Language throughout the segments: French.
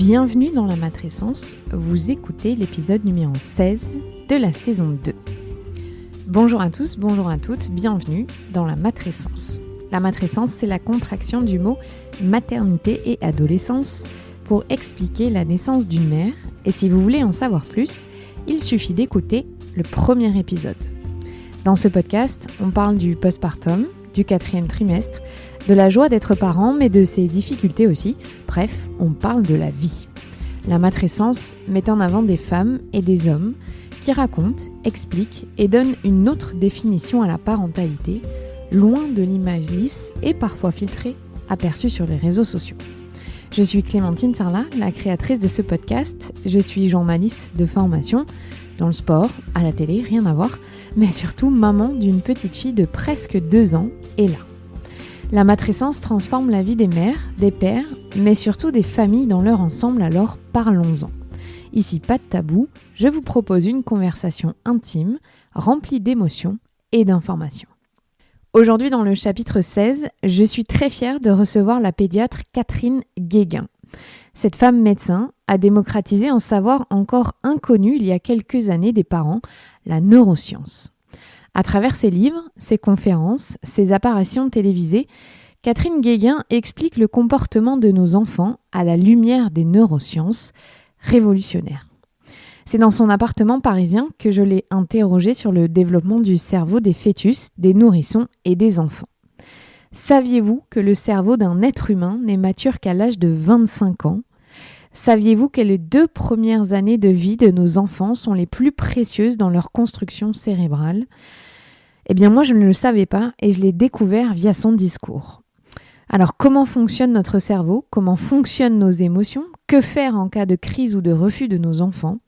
Bienvenue dans la matrescence, vous écoutez l'épisode numéro 16 de la saison 2. Bonjour à tous, bonjour à toutes, bienvenue dans la matrescence. La matrescence, c'est la contraction du mot maternité et adolescence pour expliquer la naissance d'une mère. Et si vous voulez en savoir plus, il suffit d'écouter le premier épisode. Dans ce podcast, on parle du postpartum, du 4e trimestre, de la joie d'être parent, mais de ses difficultés aussi. Bref, on parle de la vie. La matrescence met en avant des femmes et des hommes qui racontent, expliquent et donnent une autre définition à la parentalité, loin de l'image lisse et parfois filtrée aperçue sur les réseaux sociaux. Je suis Clémentine Sarlat, la créatrice de ce podcast. Je suis journaliste de formation, dans le sport, à la télé, rien à voir, mais surtout maman d'une petite fille de presque 2 ans, Ella. La matrescence transforme la vie des mères, des pères, mais surtout des familles dans leur ensemble, alors parlons-en. Ici, pas de tabou, je vous propose une conversation intime, remplie d'émotions et d'informations. Aujourd'hui, dans le chapitre 16, je suis très fière de recevoir la pédiatre Catherine Guéguin. Cette femme médecin a démocratisé un savoir encore inconnu il y a quelques années des parents, la neuroscience. À travers ses livres, ses conférences, ses apparitions télévisées, Catherine Guéguin explique le comportement de nos enfants à la lumière des neurosciences, révolutionnaires. C'est dans son appartement parisien que je l'ai interrogée sur le développement du cerveau des fœtus, des nourrissons et des enfants. Saviez-vous que le cerveau d'un être humain n'est mature qu'à l'âge de 25 ans ? Saviez-vous que les 2 premières années de vie de nos enfants sont les plus précieuses dans leur construction cérébrale ? Eh bien moi je ne le savais pas et je l'ai découvert via son discours. Alors comment fonctionne notre cerveau ? Comment fonctionnent nos émotions ? Que faire en cas de crise ou de refus de nos enfants ?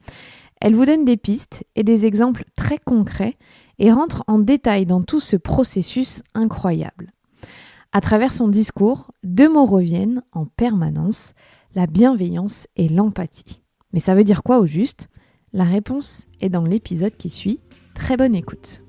Elle vous donne des pistes et des exemples très concrets et rentre en détail dans tout ce processus incroyable. À travers son discours, 2 mots reviennent en permanence, la bienveillance et l'empathie. Mais ça veut dire quoi au juste ? La réponse est dans l'épisode qui suit. Très bonne écoute.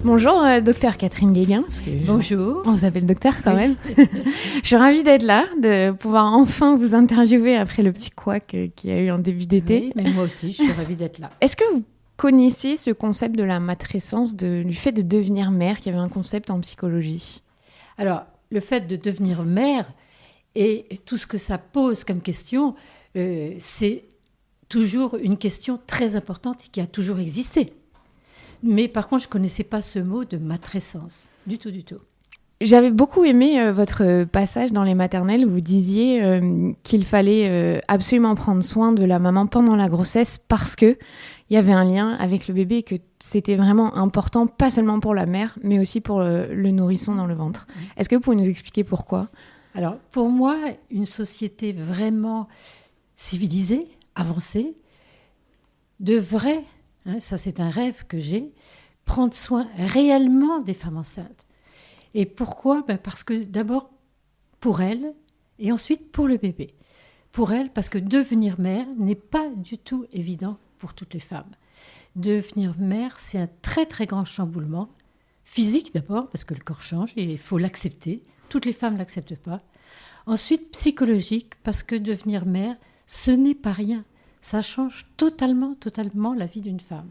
Bonjour, docteur Catherine Guéguin. Parce que Bonjour. On s'appelle docteur quand même. Je suis ravie d'être là, de pouvoir enfin vous interviewer après le petit couac qu'il y a eu en début d'été. Oui, mais moi aussi, je suis ravie d'être là. Est-ce que vous connaissiez ce concept de la matrescence, du fait de devenir mère, qu'il y avait un concept en psychologie ? Alors, le fait de devenir mère et tout ce que ça pose comme question, c'est toujours une question très importante qui a toujours existé. Mais par contre, je ne connaissais pas ce mot de matrescence, du tout, du tout. J'avais beaucoup aimé votre passage dans les maternelles où vous disiez qu'il fallait absolument prendre soin de la maman pendant la grossesse parce qu'il y avait un lien avec le bébé et que c'était vraiment important, pas seulement pour la mère, mais aussi pour le nourrisson dans le ventre. Est-ce que vous pouvez nous expliquer pourquoi ? Alors, pour moi, une société vraiment civilisée, avancée, devrait, ça c'est un rêve que j'ai, prendre soin réellement des femmes enceintes. Et pourquoi ? Parce que d'abord pour elles et ensuite pour le bébé. Pour elles, parce que devenir mère n'est pas du tout évident pour toutes les femmes. Devenir mère, c'est un très très grand chamboulement. Physique d'abord, parce que le corps change et il faut l'accepter. Toutes les femmes ne l'acceptent pas. Ensuite psychologique, parce que devenir mère, ce n'est pas rien. Ça change totalement la vie d'une femme.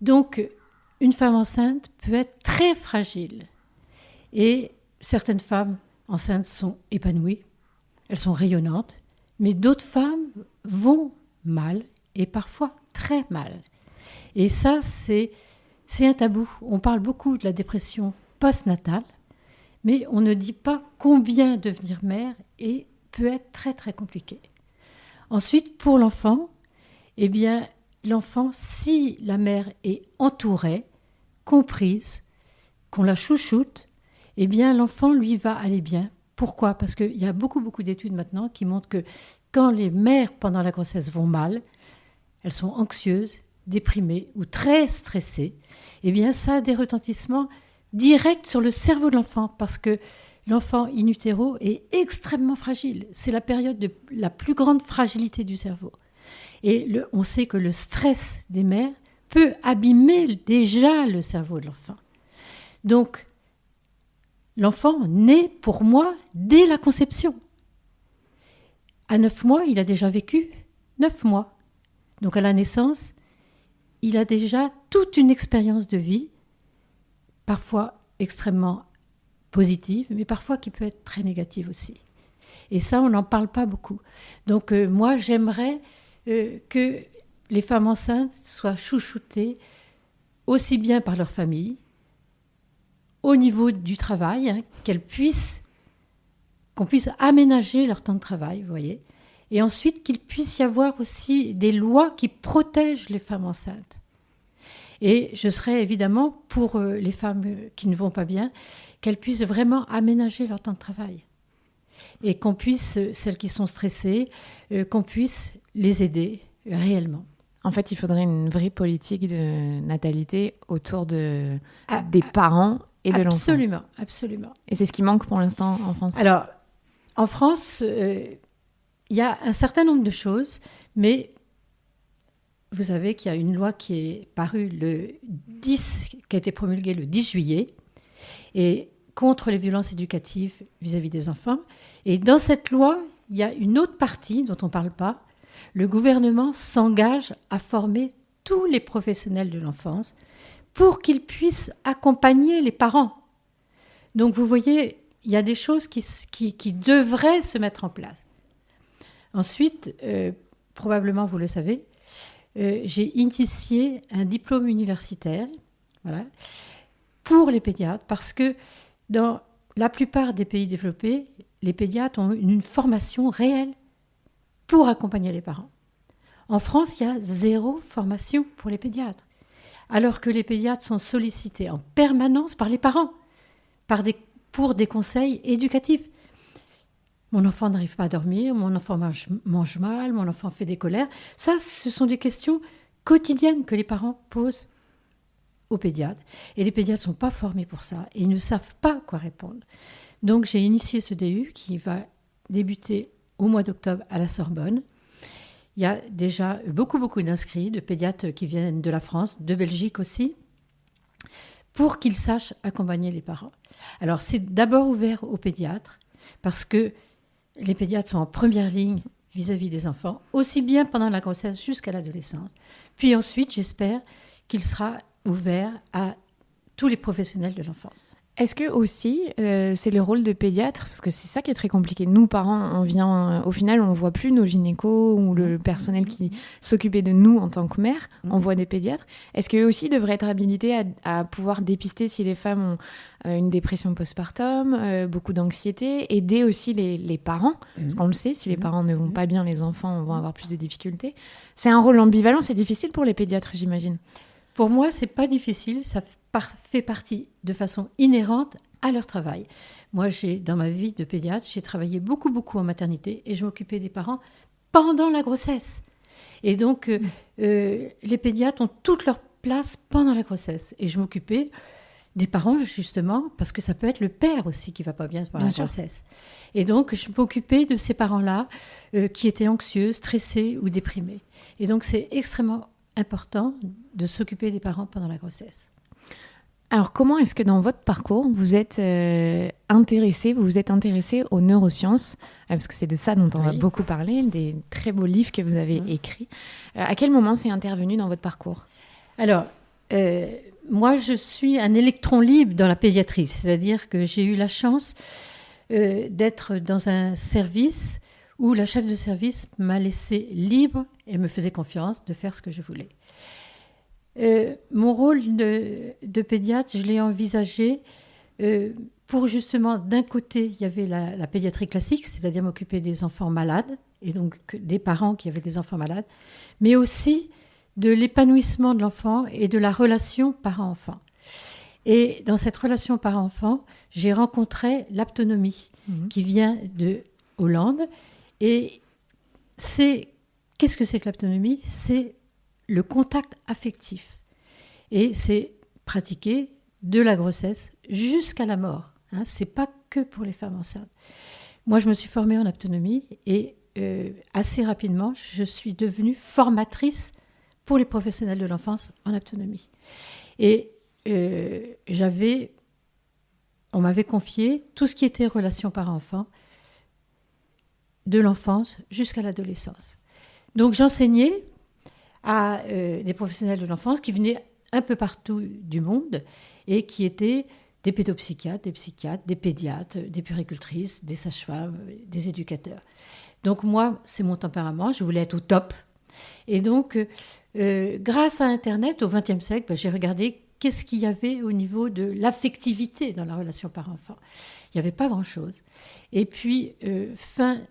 Donc, une femme enceinte peut être très fragile. Et certaines femmes enceintes sont épanouies, elles sont rayonnantes, mais d'autres femmes vont mal et parfois très mal. Et ça, c'est un tabou. On parle beaucoup de la dépression postnatale, mais on ne dit pas combien devenir mère et peut être très très compliqué. Ensuite, pour l'enfant, eh bien, l'enfant, si la mère est entourée, comprise, qu'on la chouchoute, eh bien, l'enfant, lui, va aller bien. Pourquoi ? Parce qu'il y a beaucoup d'études maintenant qui montrent que quand les mères, pendant la grossesse, vont mal, elles sont anxieuses, déprimées ou très stressées, eh bien, ça a des retentissements directs sur le cerveau de l'enfant parce que l'enfant in utero est extrêmement fragile. C'est la période de la plus grande fragilité du cerveau. Et on sait que le stress des mères peut abîmer déjà le cerveau de l'enfant. Donc, l'enfant naît pour moi dès la conception. À 9 mois, il a déjà vécu 9 mois. Donc à la naissance, il a déjà toute une expérience de vie, parfois extrêmement positive, mais parfois qui peut être très négative aussi. Et ça, on n'en parle pas beaucoup. Donc moi, j'aimerais que les femmes enceintes soient chouchoutées aussi bien par leur famille, au niveau du travail, hein, qu'on puisse aménager leur temps de travail, vous voyez. Et ensuite, qu'il puisse y avoir aussi des lois qui protègent les femmes enceintes. Et je serais évidemment pour les femmes qui ne vont pas bien, qu'elles puissent vraiment aménager leur temps de travail. Et qu'on puisse, celles qui sont stressées, qu'on puisse les aider réellement. En fait, il faudrait une vraie politique de natalité autour des parents et de l'enfant. Absolument, absolument. Et c'est ce qui manque pour l'instant en France. Alors, en France, il y a un certain nombre de choses, mais vous savez qu'il y a une loi qui est parue qui a été promulguée le 10 juillet, et contre les violences éducatives vis-à-vis des enfants. Et dans cette loi, il y a une autre partie dont on ne parle pas. Le gouvernement s'engage à former tous les professionnels de l'enfance pour qu'ils puissent accompagner les parents. Donc vous voyez, il y a des choses qui devraient se mettre en place. Ensuite, probablement vous le savez, j'ai initié un diplôme universitaire, voilà, pour les pédiatres, parce que dans la plupart des pays développés, les pédiatres ont une formation réelle pour accompagner les parents. En France, il y a 0 formation pour les pédiatres, alors que les pédiatres sont sollicités en permanence par les parents, pour des conseils éducatifs. Mon enfant n'arrive pas à dormir, mon enfant mange mal, mon enfant fait des colères. Ça, ce sont des questions quotidiennes que les parents posent aux pédiatres. Et les pédiatres ne sont pas formés pour ça et ils ne savent pas quoi répondre. Donc j'ai initié ce DU qui va débuter au mois d'octobre à la Sorbonne. Il y a déjà beaucoup d'inscrits, de pédiatres qui viennent de la France, de Belgique aussi, pour qu'ils sachent accompagner les parents. Alors c'est d'abord ouvert aux pédiatres, parce que les pédiatres sont en première ligne vis-à-vis des enfants, aussi bien pendant la grossesse jusqu'à l'adolescence. Puis ensuite, j'espère qu'il sera ouvert à tous les professionnels de l'enfance. Est-ce que aussi, c'est le rôle de pédiatre, parce que c'est ça qui est très compliqué. Nous, parents, au final, on ne voit plus nos gynécos ou le personnel qui s'occupait de nous en tant que mère, on voit des pédiatres. Est-ce qu'eux aussi devraient être habilités à pouvoir dépister si les femmes ont une dépression postpartum, beaucoup d'anxiété, aider aussi les parents, parce qu'on le sait, si les parents ne vont pas bien, les enfants vont avoir plus de difficultés. C'est un rôle ambivalent, c'est difficile pour les pédiatres, j'imagine. Pour moi, ce n'est pas difficile, ça fait partie de façon inhérente à leur travail. Moi, dans ma vie de pédiatre, j'ai travaillé beaucoup en maternité et je m'occupais des parents pendant la grossesse. Et donc, les pédiatres ont toute leur place pendant la grossesse. Et je m'occupais des parents, justement, parce que ça peut être le père aussi qui ne va pas bien pendant la grossesse. Et donc, je m'occupais de ces parents-là qui étaient anxieux, stressés ou déprimés. Et donc, c'est extrêmement important de s'occuper des parents pendant la grossesse. Alors, comment est-ce que dans votre parcours, vous vous êtes intéressé aux neurosciences, parce que c'est de ça dont on va beaucoup parler, des très beaux livres que vous avez écrits. À quel moment c'est intervenu dans votre parcours ? Alors, moi, je suis un électron libre dans la pédiatrie, c'est-à-dire que j'ai eu la chance d'être dans un service où la chef de service m'a laissé libre et me faisait confiance de faire ce que je voulais. Mon rôle de pédiatre, je l'ai envisagé pour justement, d'un côté, il y avait la pédiatrie classique, c'est-à-dire m'occuper des enfants malades, et donc des parents qui avaient des enfants malades, mais aussi de l'épanouissement de l'enfant et de la relation parent-enfant. Et dans cette relation parent-enfant, j'ai rencontré l'aptonomie, qui vient de Hollande. Et qu'est-ce que c'est que l'aptonomie ? C'est le contact affectif. Et c'est pratiqué de la grossesse jusqu'à la mort. Ce n'est pas que pour les femmes enceintes. Moi, je me suis formée en aptonomie et assez rapidement, je suis devenue formatrice pour les professionnels de l'enfance en autonomie. Et on m'avait confié tout ce qui était relation parent-enfant, de l'enfance jusqu'à l'adolescence. Donc j'enseignais à des professionnels de l'enfance qui venaient un peu partout du monde et qui étaient des pédopsychiatres, des psychiatres, des pédiatres, des puéricultrices, des sages-femmes, des éducateurs. Donc moi, c'est mon tempérament, je voulais être au top. Et donc, grâce à Internet, au XXe siècle, j'ai regardé qu'est-ce qu'il y avait au niveau de l'affectivité dans la relation parent-enfant. Il n'y avait pas grand-chose. Et puis, fin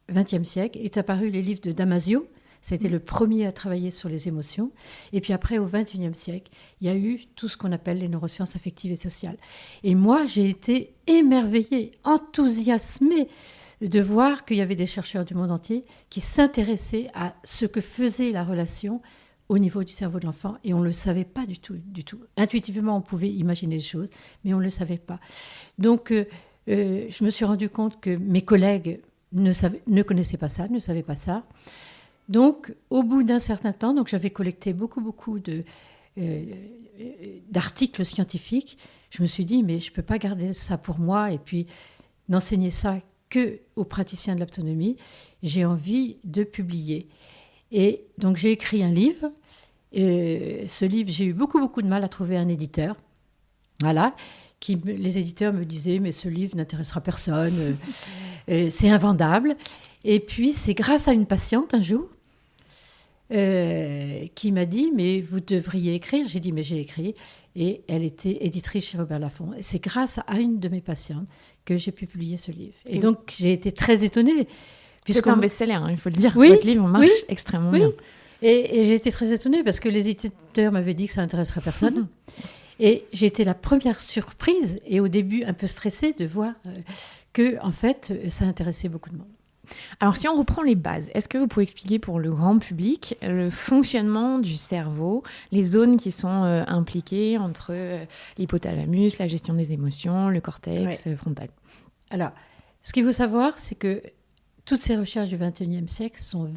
XXe siècle, est apparu les livres de Damasio. C'était le premier à travailler sur les émotions. Et puis après, au XXIe siècle, il y a eu tout ce qu'on appelle les neurosciences affectives et sociales. Et moi, j'ai été émerveillée, enthousiasmée de voir qu'il y avait des chercheurs du monde entier qui s'intéressaient à ce que faisait la relation au niveau du cerveau de l'enfant. Et on ne le savait pas du tout, du tout. Intuitivement, on pouvait imaginer des choses, mais on ne le savait pas. Donc, je me suis rendu compte que mes collègues ne connaissaient pas ça, ne savaient pas ça. Donc, au bout d'un certain temps, donc j'avais collecté beaucoup d'articles scientifiques. Je me suis dit, mais je ne peux pas garder ça pour moi et puis n'enseigner ça qu'aux praticiens de l'autonomie. J'ai envie de publier. Et donc, j'ai écrit un livre. Ce livre, j'ai eu beaucoup de mal à trouver un éditeur. Voilà. Les éditeurs me disaient, mais ce livre n'intéressera personne, c'est invendable. Et puis, c'est grâce à une patiente, un jour, qui m'a dit, mais vous devriez écrire. J'ai dit, mais j'ai écrit. Et elle était éditrice chez Robert Laffont. Et c'est grâce à une de mes patientes que j'ai pu publier ce livre. Et donc, j'ai été très étonnée. C'est un best-seller, hein, il faut le dire. Oui, votre livre marche extrêmement bien. Et j'ai été très étonnée parce que les éditeurs m'avaient dit que ça n'intéresserait personne. Et j'ai été la première surprise, et au début un peu stressée, de voir que, en fait, ça intéressait beaucoup de monde. Alors, si on reprend les bases, est-ce que vous pouvez expliquer pour le grand public le fonctionnement du cerveau, les zones qui sont impliquées entre l'hypothalamus, la gestion des émotions, le cortex frontal? Alors, ce qu'il faut savoir, c'est que toutes ces recherches du XXIe siècle sont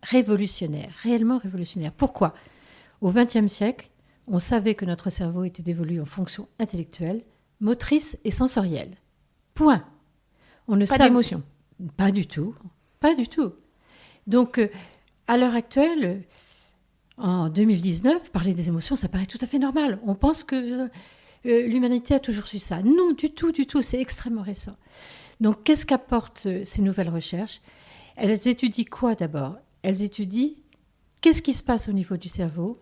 révolutionnaires, réellement révolutionnaires. Pourquoi ? Au XXe siècle, on savait que notre cerveau était dévolu en fonctions intellectuelles, motrices et sensorielles. Point. Pas d'émotion. Pas du tout. Pas du tout. Donc, à l'heure actuelle, en 2019, parler des émotions, ça paraît tout à fait normal. On pense que l'humanité a toujours su ça. Non, du tout, du tout. C'est extrêmement récent. Donc, qu'est-ce qu'apportent ces nouvelles recherches ? Elles étudient quoi d'abord ? Elles étudient qu'est-ce qui se passe au niveau du cerveau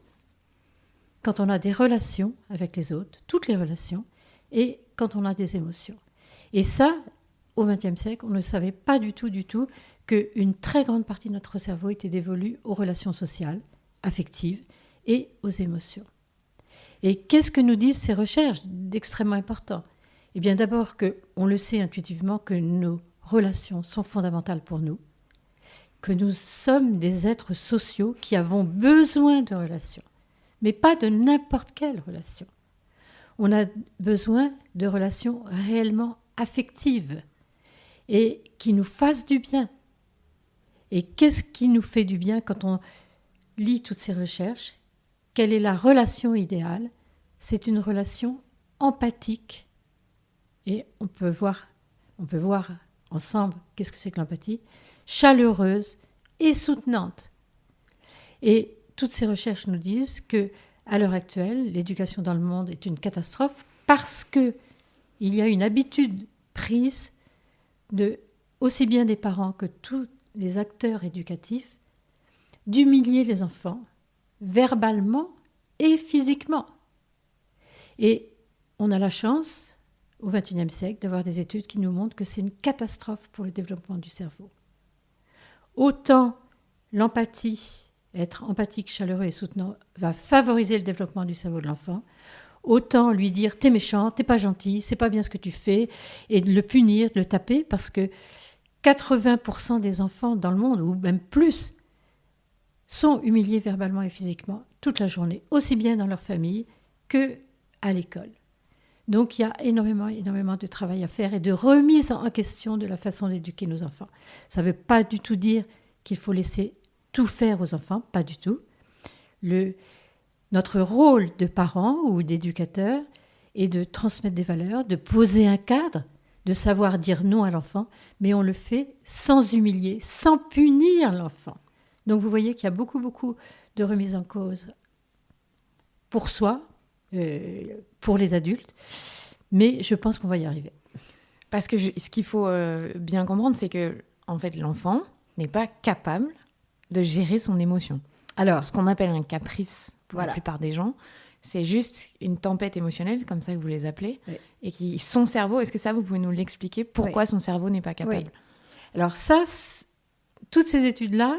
quand on a des relations avec les autres, toutes les relations, et quand on a des émotions. Et ça, au XXe siècle, on ne savait pas du tout qu'une très grande partie de notre cerveau était dévolue aux relations sociales, affectives et aux émotions. Et qu'est-ce que nous disent ces recherches d'extrêmement important ? Eh bien d'abord qu'on le sait intuitivement que nos relations sont fondamentales pour nous, que nous sommes des êtres sociaux qui avons besoin de relations, mais pas de n'importe quelle relation. On a besoin de relations réellement affectives et qui nous fassent du bien. Et qu'est-ce qui nous fait du bien quand on lit toutes ces recherches ? Quelle est la relation idéale ? C'est une relation empathique. Et on peut voir ensemble qu'est-ce que c'est que l'empathie, chaleureuse et soutenante. Et toutes ces recherches nous disent que, à l'heure actuelle, l'éducation dans le monde est une catastrophe parce qu'il y a une habitude prise aussi bien des parents que tous les acteurs éducatifs d'humilier les enfants verbalement et physiquement. Et on a la chance, au XXIe siècle, d'avoir des études qui nous montrent que c'est une catastrophe pour le développement du cerveau. Autant l'empathie, être empathique, chaleureux et soutenant, va favoriser le développement du cerveau de l'enfant, autant lui dire « t'es méchant, t'es pas gentil, c'est pas bien ce que tu fais » et de le punir, de le taper, parce que 80% des enfants dans le monde, ou même plus, sont humiliés verbalement et physiquement toute la journée, aussi bien dans leur famille qu'à l'école. Donc il y a énormément de travail à faire et de remise en question de la façon d'éduquer nos enfants. Ça ne veut pas du tout dire qu'il faut laisser tout faire aux enfants, pas du tout. Notre rôle de parent ou d'éducateur est de transmettre des valeurs, de poser un cadre, de savoir dire non à l'enfant, mais on le fait sans humilier, sans punir l'enfant. Donc vous voyez qu'il y a beaucoup, beaucoup de remises en cause pour soi, pour les adultes, mais je pense qu'on va y arriver. Parce que ce qu'il faut bien comprendre, c'est que en fait, l'enfant n'est pas capable de gérer son émotion. Alors, ce qu'on appelle un caprice pour la plupart des gens, c'est juste une tempête émotionnelle, comme ça que vous les appelez, et son cerveau, est-ce que ça, vous pouvez nous l'expliquer, pourquoi son cerveau n'est pas capable? Alors ça, toutes ces études-là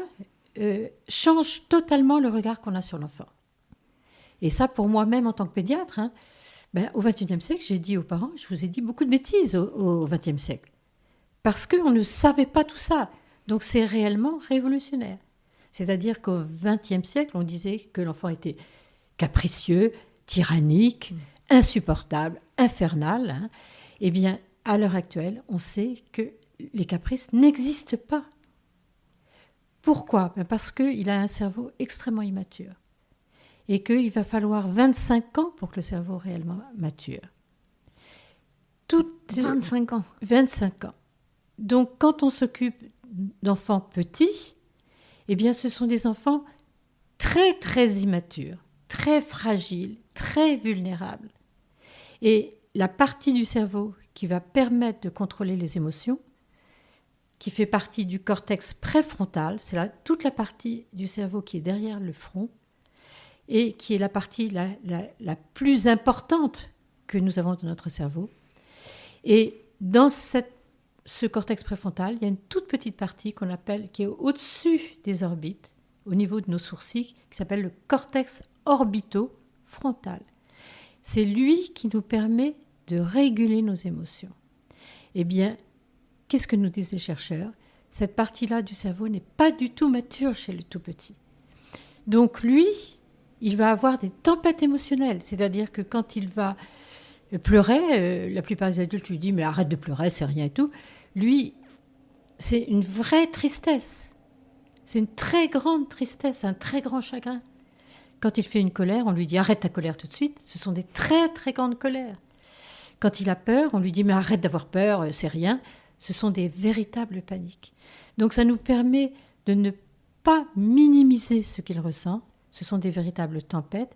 changent totalement le regard qu'on a sur l'enfant. Et ça, pour moi-même, en tant que pédiatre, au XXIe siècle, j'ai dit aux parents, je vous ai dit beaucoup de bêtises au XXe siècle, parce qu'on ne savait pas tout ça. Donc c'est réellement révolutionnaire. C'est-à-dire qu'au XXe siècle, on disait que l'enfant était capricieux, tyrannique, insupportable, infernal. Eh bien, à l'heure actuelle, on sait que les caprices n'existent pas. Pourquoi ? Parce qu'il a un cerveau extrêmement immature et qu'il va falloir 25 ans pour que le cerveau réellement mature. 25 ans. 25 ans. Donc, quand on s'occupe d'enfants petits, eh bien, ce sont des enfants très, très immatures, très fragiles, très vulnérables. Et la partie du cerveau qui va permettre de contrôler les émotions, qui fait partie du cortex préfrontal, c'est toute la partie du cerveau qui est derrière le front et qui est la partie la plus importante que nous avons dans notre cerveau. Et dans ce cortex préfrontal, il y a une toute petite partie qu'on appelle, qui est au-dessus des orbites, au niveau de nos sourcils, qui s'appelle le cortex orbitofrontal. C'est lui qui nous permet de réguler nos émotions. Eh bien, qu'est-ce que nous disent les chercheurs ? Cette partie-là du cerveau n'est pas du tout mature chez le tout petit. Donc lui, il va avoir des tempêtes émotionnelles, c'est-à-dire que quand il va pleurer, la plupart des adultes lui disent « mais arrête de pleurer, c'est rien et tout ». Lui, c'est une vraie tristesse. C'est une très grande tristesse, un très grand chagrin. Quand il fait une colère, on lui dit « arrête ta colère tout de suite ». Ce sont des très, très grandes colères. Quand il a peur, on lui dit « mais arrête d'avoir peur, c'est rien ». Ce sont des véritables paniques. Donc ça nous permet de ne pas minimiser ce qu'il ressent. Ce sont des véritables tempêtes.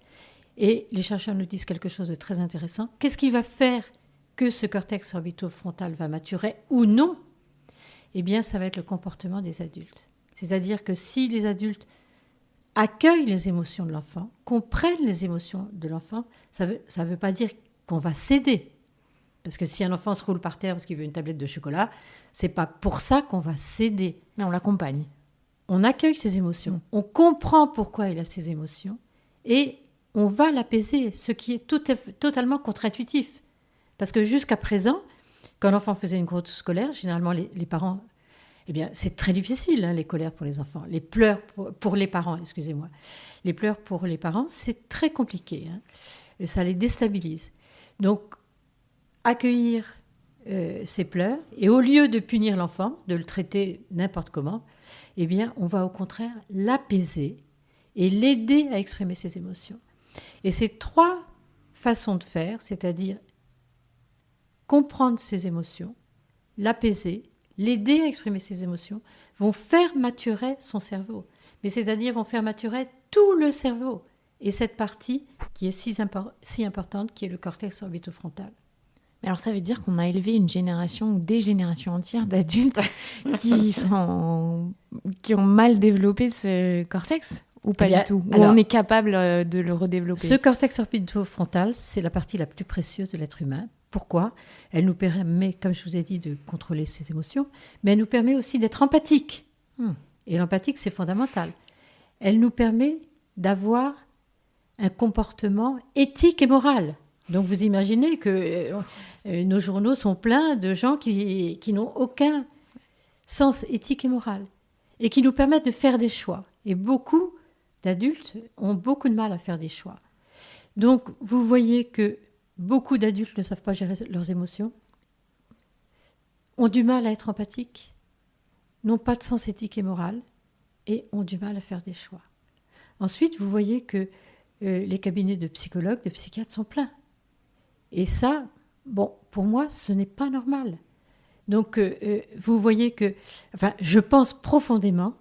Et les chercheurs nous disent quelque chose de très intéressant. Qu'est-ce qui va faire que ce cortex orbitofrontal va maturer ou non ? Eh bien, ça va être le comportement des adultes. C'est-à-dire que si les adultes accueillent les émotions de l'enfant, comprennent les émotions de l'enfant, ça veut pas dire qu'on va céder. Parce que si un enfant se roule par terre parce qu'il veut une tablette de chocolat, c'est pas pour ça qu'on va céder. Mais on l'accompagne. On accueille ses émotions. On comprend pourquoi il a ses émotions et on va l'apaiser, ce qui est totalement contre-intuitif. Parce que jusqu'à présent, quand l'enfant faisait une grosse colère, généralement les parents... Eh bien, c'est très difficile, les colères pour les enfants. Les pleurs pour les parents, excusez-moi. Les pleurs pour les parents, c'est très compliqué. Et ça les déstabilise. Donc, accueillir ses pleurs, et au lieu de punir l'enfant, de le traiter n'importe comment, eh bien, on va au contraire l'apaiser et l'aider à exprimer ses émotions. Et ces trois façons de faire, c'est-à-dire comprendre ses émotions, l'apaiser, l'aider à exprimer ses émotions, vont faire maturer son cerveau. Mais c'est-à-dire vont faire maturer tout le cerveau. Et cette partie qui est si importante, qui est le cortex orbitofrontal. Alors ça veut dire qu'on a élevé une génération ou des générations entières d'adultes qui ont mal développé ce cortex ou pas du tout? Ou on est capable de le redévelopper? Ce cortex orbitofrontal, c'est la partie la plus précieuse de l'être humain. Pourquoi ? Elle nous permet, comme je vous ai dit, de contrôler ses émotions, mais elle nous permet aussi d'être empathique. Et l'empathique, c'est fondamental. Elle nous permet d'avoir un comportement éthique et moral. Donc vous imaginez que nos journaux sont pleins de gens qui n'ont aucun sens éthique et moral et qui nous permettent de faire des choix. Et beaucoup d'adultes ont beaucoup de mal à faire des choix. Donc vous voyez que beaucoup d'adultes ne savent pas gérer leurs émotions, ont du mal à être empathiques, n'ont pas de sens éthique et moral et ont du mal à faire des choix. Ensuite, vous voyez que les cabinets de psychologues, de psychiatres sont pleins. Et ça, bon, pour moi, ce n'est pas normal. Donc, vous voyez que, enfin, je pense profondément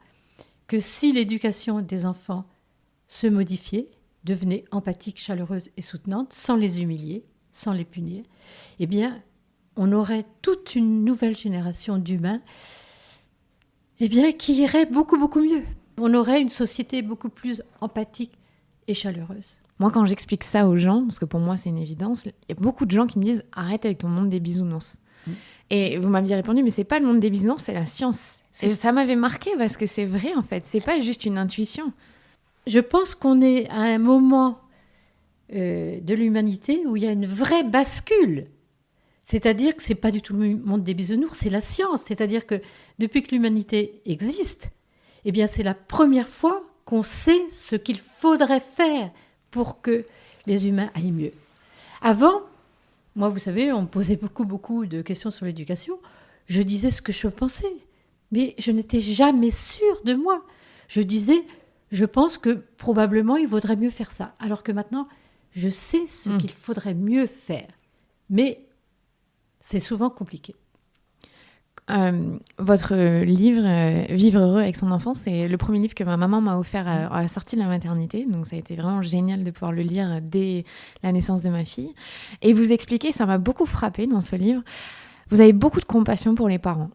que si l'éducation des enfants se modifiait, devenait empathique, chaleureuse et soutenante, sans les humilier, sans les punir, eh bien, on aurait toute une nouvelle génération d'humains eh bien, qui irait beaucoup, beaucoup mieux. On aurait une société beaucoup plus empathique et chaleureuse. Moi, quand j'explique ça aux gens, parce que pour moi, c'est une évidence, il y a beaucoup de gens qui me disent « Arrête avec ton monde des bisounours ». Et vous m'aviez répondu « Mais c'est pas le monde des bisounours, c'est la science ». Ça m'avait marqué parce que c'est vrai, en fait. C'est pas juste une intuition. Je pense qu'on est à un moment de l'humanité où il y a une vraie bascule. C'est-à-dire que ce n'est pas du tout le monde des bisounours, c'est la science. C'est-à-dire que depuis que l'humanité existe, eh bien, c'est la première fois qu'on sait ce qu'il faudrait faire pour que les humains aillent mieux. Avant, moi, vous savez, on me posait beaucoup de questions sur l'éducation. Je disais ce que je pensais, mais je n'étais jamais sûre de moi. Je disais, je pense que probablement il vaudrait mieux faire ça. Alors que maintenant, je sais ce qu'il faudrait mieux faire. Mais c'est souvent compliqué. Votre livre Vivre heureux avec son enfant, c'est le premier livre que ma maman m'a offert à la sortie de la maternité, donc ça a été vraiment génial de pouvoir le lire dès la naissance de ma fille. Et vous expliquez, ça m'a beaucoup frappée dans ce livre, vous avez beaucoup de compassion pour les parents.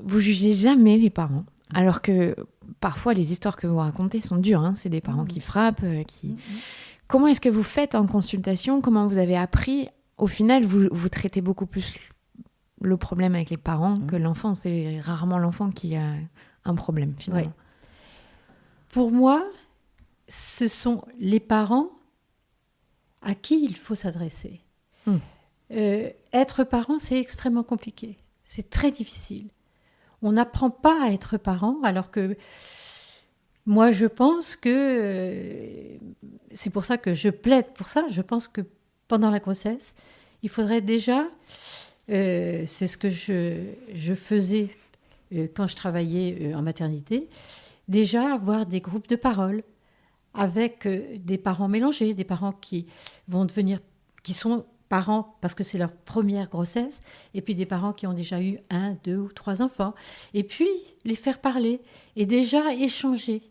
Vous jugez jamais les parents, alors que parfois les histoires que vous racontez sont dures, hein. C'est des parents qui frappent, Comment est-ce que vous faites en consultation? Comment vous avez appris? Au final, vous traitez beaucoup plus le problème avec les parents que l'enfant. C'est rarement l'enfant qui a un problème, finalement. Ouais. Pour moi, ce sont les parents à qui il faut s'adresser. Être parent, c'est extrêmement compliqué. C'est très difficile. On n'apprend pas à être parent, alors que moi, je pense que c'est pour ça que je plaide pour ça. Je pense que pendant la grossesse, il faudrait déjà... c'est ce que je faisais quand je travaillais en maternité, déjà avoir des groupes de parole avec des parents mélangés, des parents qui sont parents parce que c'est leur première grossesse, et puis des parents qui ont déjà eu 1, 2 ou 3 enfants, et puis les faire parler et déjà échanger,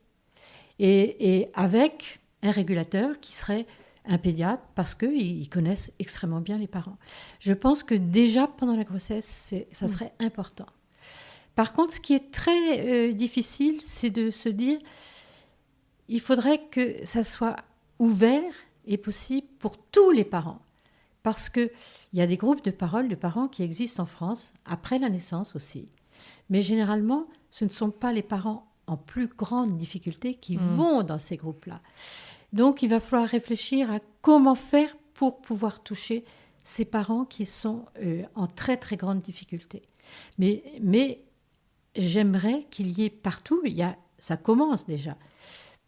et avec un régulateur qui serait un pédiatre, parce qu'ils connaissent extrêmement bien les parents. Je pense que déjà pendant la grossesse, ça serait important. Par contre, ce qui est très difficile, c'est de se dire, il faudrait que ça soit ouvert et possible pour tous les parents. Parce qu'il y a des groupes de parole de parents qui existent en France, après la naissance aussi. Mais généralement, ce ne sont pas les parents en plus grande difficulté qui vont dans ces groupes-là. Donc, il va falloir réfléchir à comment faire pour pouvoir toucher ces parents qui sont en très, très grande difficulté. Mais j'aimerais qu'il y ait partout, ça commence déjà,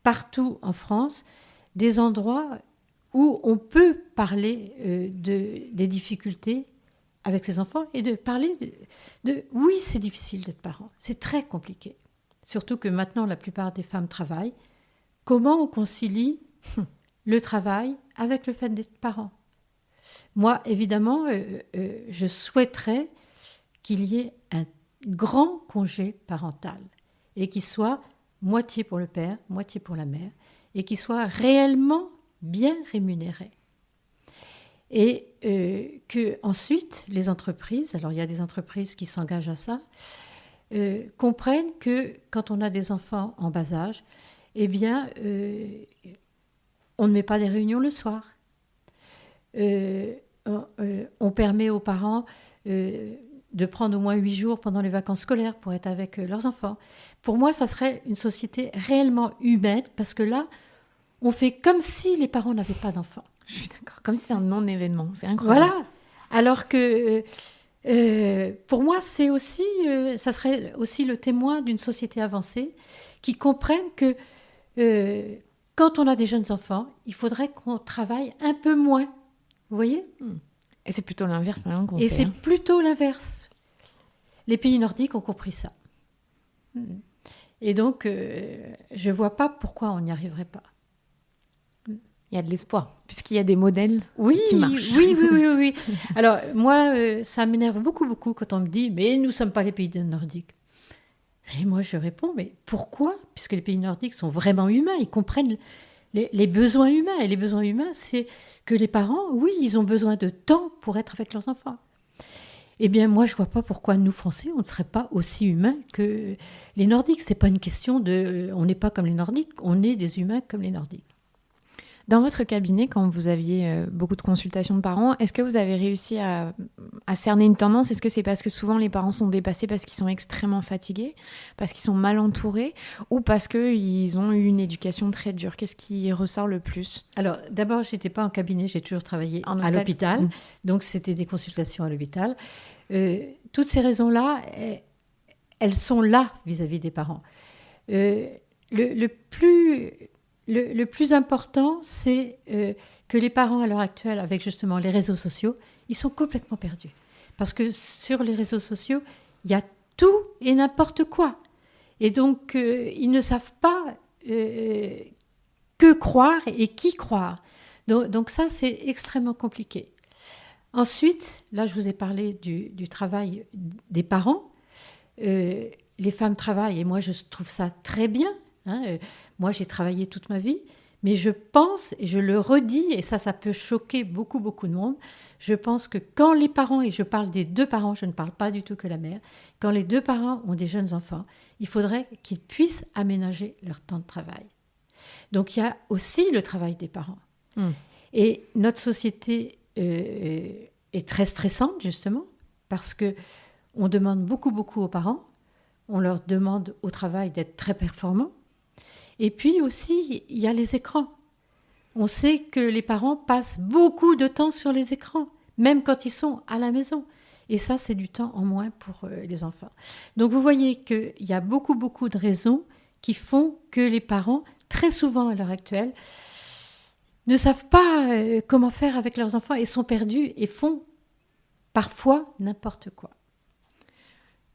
partout en France, des endroits où on peut parler des difficultés avec ses enfants et de parler oui, c'est difficile d'être parent, c'est très compliqué. Surtout que maintenant, la plupart des femmes travaillent. Comment on concilie le travail avec le fait d'être parent? Moi, évidemment, je souhaiterais qu'il y ait un grand congé parental et qu'il soit moitié pour le père, moitié pour la mère, et qu'il soit réellement bien rémunéré. Et que ensuite les entreprises, alors il y a des entreprises qui s'engagent à ça, comprennent que quand on a des enfants en bas âge, eh bien, on ne met pas des réunions le soir. On permet aux parents de prendre au moins 8 jours pendant les vacances scolaires pour être avec leurs enfants. Pour moi, ça serait une société réellement humaine, parce que là, on fait comme si les parents n'avaient pas d'enfants. Je suis d'accord. Comme si c'était un non-événement. C'est incroyable. Voilà. Alors que pour moi, c'est aussi, ça serait aussi le témoin d'une société avancée qui comprenne que quand on a des jeunes enfants, il faudrait qu'on travaille un peu moins. Vous voyez ? Et c'est plutôt l'inverse hein, qu'on Et fait. c'est plutôt l'inverse. Les pays nordiques ont compris ça. Et donc, je ne vois pas pourquoi on n'y arriverait pas. Il y a de l'espoir, puisqu'il y a des modèles Oui, qui marchent. oui. Alors, moi, ça m'énerve beaucoup, beaucoup quand on me dit « Mais nous ne sommes pas les pays nordiques ». Et moi, je réponds « Mais pourquoi ?» Puisque les pays nordiques sont vraiment humains, ils comprennent les besoins humains. Et les besoins humains, c'est que les parents, oui, ils ont besoin de temps pour être avec leurs enfants. Eh bien, moi, je ne vois pas pourquoi nous, Français, on ne serait pas aussi humains que les Nordiques. Ce n'est pas une question de... on n'est pas comme les Nordiques, on est des humains comme les Nordiques. Dans votre cabinet, quand vous aviez beaucoup de consultations de parents, est-ce que vous avez réussi à cerner une tendance ? Est-ce que c'est parce que souvent les parents sont dépassés parce qu'ils sont extrêmement fatigués, parce qu'ils sont mal entourés, ou parce qu'ils ont eu une éducation très dure ? Qu'est-ce qui ressort le plus ? Alors, d'abord, je n'étais pas en cabinet, j'ai toujours travaillé à hôpital. l'hôpital. Donc, c'était des consultations à l'hôpital. Toutes ces raisons-là, elles sont là vis-à-vis des parents. Le plus important, c'est que les parents, à l'heure actuelle, avec justement les réseaux sociaux, ils sont complètement perdus. Parce que sur les réseaux sociaux, il y a tout et n'importe quoi. Et donc, ils ne savent pas que croire et qui croire. Donc ça, c'est extrêmement compliqué. Ensuite, là, je vous ai parlé du travail des parents. Les femmes travaillent, et moi, je trouve ça très bien. Moi, j'ai travaillé toute ma vie, mais je pense, et je le redis, et ça peut choquer beaucoup, beaucoup de monde, je pense que quand les parents, et je parle des deux parents, je ne parle pas du tout que la mère, quand les deux parents ont des jeunes enfants, il faudrait qu'ils puissent aménager leur temps de travail. Donc, il y a aussi le travail des parents. Et notre société est très stressante, justement, parce qu'on demande beaucoup, beaucoup aux parents, on leur demande au travail d'être très performants. Et puis aussi, il y a les écrans. On sait que les parents passent beaucoup de temps sur les écrans, même quand ils sont à la maison. Et ça, c'est du temps en moins pour les enfants. Donc, vous voyez qu'il y a beaucoup, beaucoup de raisons qui font que les parents, très souvent à l'heure actuelle, ne savent pas comment faire avec leurs enfants et sont perdus et font parfois n'importe quoi.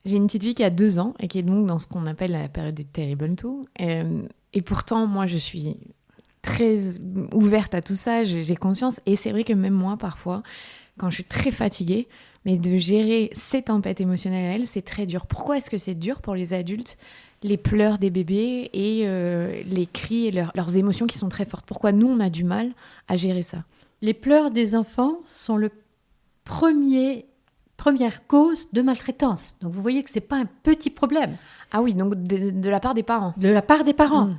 J'ai une petite fille qui a 2 ans et qui est donc dans ce qu'on appelle la période des terrible two. Et pourtant, moi, je suis très ouverte à tout ça, j'ai conscience. Et c'est vrai que même moi, parfois, quand je suis très fatiguée, mais de gérer ces tempêtes émotionnelles à elle, c'est très dur. Pourquoi est-ce que c'est dur pour les adultes, les pleurs des bébés et les cris et leurs émotions qui sont très fortes ? Pourquoi nous, on a du mal à gérer ça ? Les pleurs des enfants sont le première cause de maltraitance. Donc, vous voyez que ce n'est pas un petit problème. Ah oui, donc de la part des parents. De la part des parents.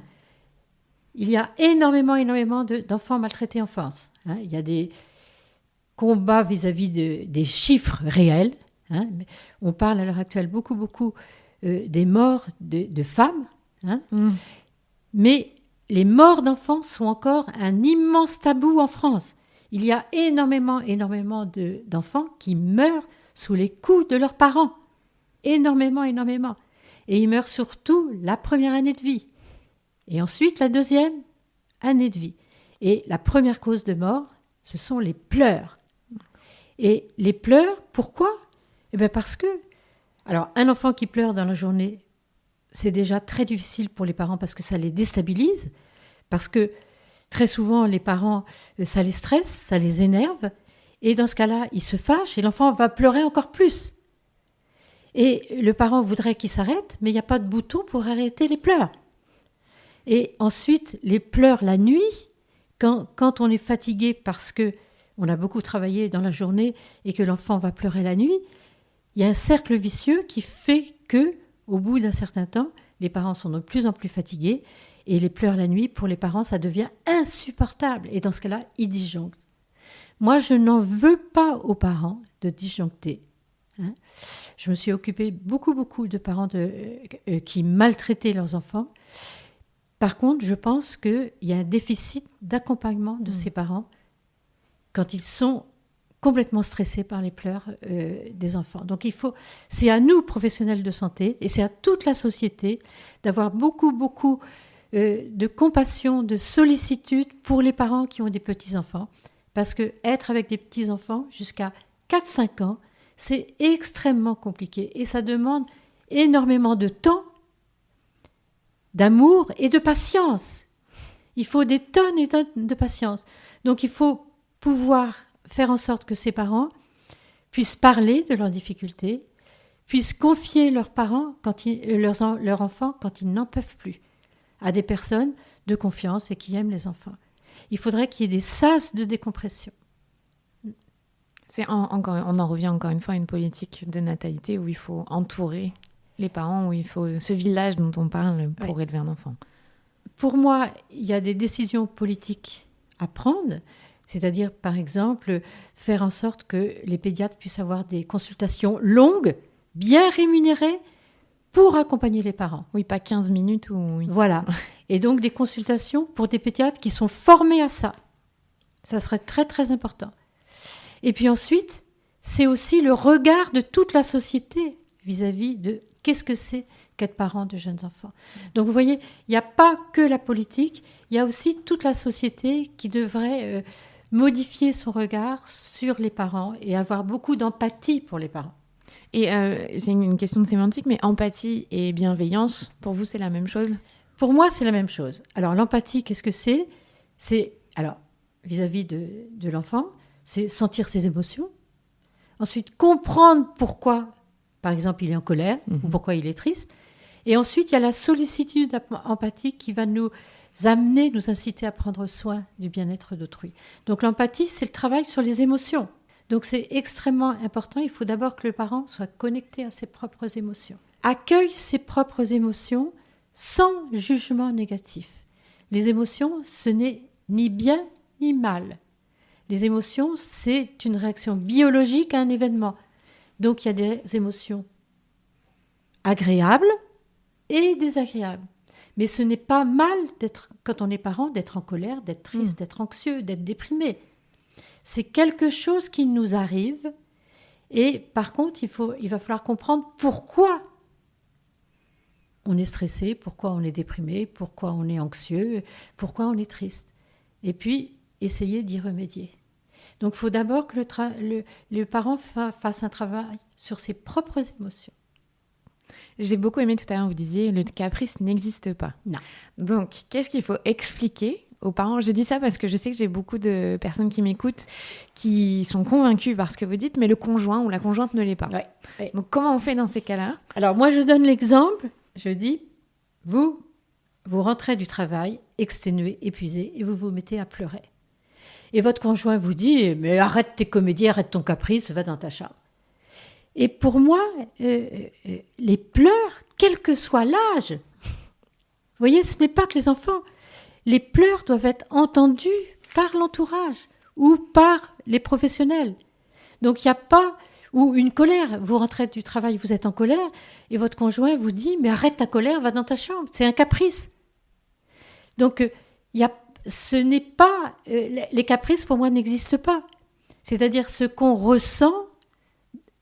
Il y a énormément d'enfants maltraités en France. Il y a des combats vis-à-vis des chiffres réels. On parle à l'heure actuelle beaucoup des morts de femmes. Mais les morts d'enfants sont encore un immense tabou en France. Il y a énormément d'enfants qui meurent sous les coups de leurs parents. Énormément. Et ils meurent surtout la première année de vie. Et ensuite, la deuxième année de vie. Et la première cause de mort, ce sont les pleurs. Et les pleurs, pourquoi ? Eh bien parce que... Alors, un enfant qui pleure dans la journée, c'est déjà très difficile pour les parents parce que ça les déstabilise. Parce que très souvent, les parents, ça les stresse, ça les énerve. Et dans ce cas-là, ils se fâchent et l'enfant va pleurer encore plus. Et le parent voudrait qu'il s'arrête, mais il n'y a pas de bouton pour arrêter les pleurs. Et ensuite, les pleurs la nuit, quand on est fatigué parce qu'on a beaucoup travaillé dans la journée et que l'enfant va pleurer la nuit, il y a un cercle vicieux qui fait qu'au bout d'un certain temps, les parents sont de plus en plus fatigués et les pleurs la nuit, pour les parents, ça devient insupportable. Et dans ce cas-là, ils disjonctent. Moi, je n'en veux pas aux parents de disjoncter. Je me suis occupée beaucoup de parents qui maltraitaient leurs enfants. Par contre, je pense qu'il y a un déficit d'accompagnement de ces parents quand ils sont complètement stressés par les pleurs des enfants. Donc, c'est à nous, professionnels de santé, et c'est à toute la société d'avoir beaucoup de compassion, de sollicitude pour les parents qui ont des petits-enfants. Parce que être avec des petits-enfants jusqu'à 4-5 ans, c'est extrêmement compliqué et ça demande énormément de temps, d'amour et de patience. Il faut des tonnes et tonnes de patience. Donc il faut pouvoir faire en sorte que ces parents puissent parler de leurs difficultés, puissent confier leurs parents, leurs enfants, quand ils n'en peuvent plus, à des personnes de confiance et qui aiment les enfants. Il faudrait qu'il y ait des sas de décompression. On en revient encore une fois à une politique de natalité où il faut entourer les parents, où il faut ce village dont on parle pour élever un enfant. Pour moi, il y a des décisions politiques à prendre, c'est-à-dire, par exemple, faire en sorte que les pédiatres puissent avoir des consultations longues, bien rémunérées, pour accompagner les parents. Oui, pas 15 minutes. Voilà. Et donc, des consultations pour des pédiatres qui sont formés à ça. Ça serait très, très important. Et puis ensuite, c'est aussi le regard de toute la société vis-à-vis de qu'est-ce que c'est qu'être parent de jeunes enfants. Donc vous voyez, il n'y a pas que la politique, il y a aussi toute la société qui devrait modifier son regard sur les parents et avoir beaucoup d'empathie pour les parents. Et c'est une question de sémantique, mais empathie et bienveillance, pour vous, c'est la même chose ? Pour moi, c'est la même chose. Alors l'empathie, qu'est-ce que c'est ? C'est, alors, vis-à-vis de l'enfant, c'est sentir ses émotions. Ensuite, comprendre pourquoi, par exemple, il est en colère ou pourquoi il est triste. Et ensuite, il y a la sollicitude empathique qui va nous amener, nous inciter à prendre soin du bien-être d'autrui. Donc l'empathie, c'est le travail sur les émotions. Donc c'est extrêmement important. Il faut d'abord que le parent soit connecté à ses propres émotions. Accueille ses propres émotions sans jugement négatif. Les émotions, ce n'est ni bien ni mal. Les émotions, c'est une réaction biologique à un événement. Donc il y a des émotions agréables et désagréables. Mais ce n'est pas mal, quand on est parent, d'être en colère, d'être triste, d'être anxieux, d'être déprimé. C'est quelque chose qui nous arrive. Et par contre, il va falloir comprendre pourquoi on est stressé, pourquoi on est déprimé, pourquoi on est anxieux, pourquoi on est triste. Et puis, essayer d'y remédier. Donc, il faut d'abord que le parent fasse un travail sur ses propres émotions. J'ai beaucoup aimé tout à l'heure, vous disiez, le caprice n'existe pas. Non. Donc, qu'est-ce qu'il faut expliquer aux parents ? Je dis ça parce que je sais que j'ai beaucoup de personnes qui m'écoutent qui sont convaincues par ce que vous dites, mais le conjoint ou la conjointe ne l'est pas. Ouais. Donc, comment on fait dans ces cas-là ? Alors, moi, je donne l'exemple. Je dis, vous rentrez du travail, exténué, épuisé, et vous vous mettez à pleurer. Et votre conjoint vous dit, mais arrête tes comédies, arrête ton caprice, va dans ta chambre. Et pour moi, les pleurs, quel que soit l'âge, vous voyez, ce n'est pas que les enfants. Les pleurs doivent être entendus par l'entourage ou par les professionnels. Donc il n'y a pas, ou une colère, vous rentrez du travail, vous êtes en colère, et votre conjoint vous dit, mais arrête ta colère, va dans ta chambre, c'est un caprice. Donc ce n'est pas, les caprices pour moi n'existent pas. C'est-à-dire ce qu'on ressent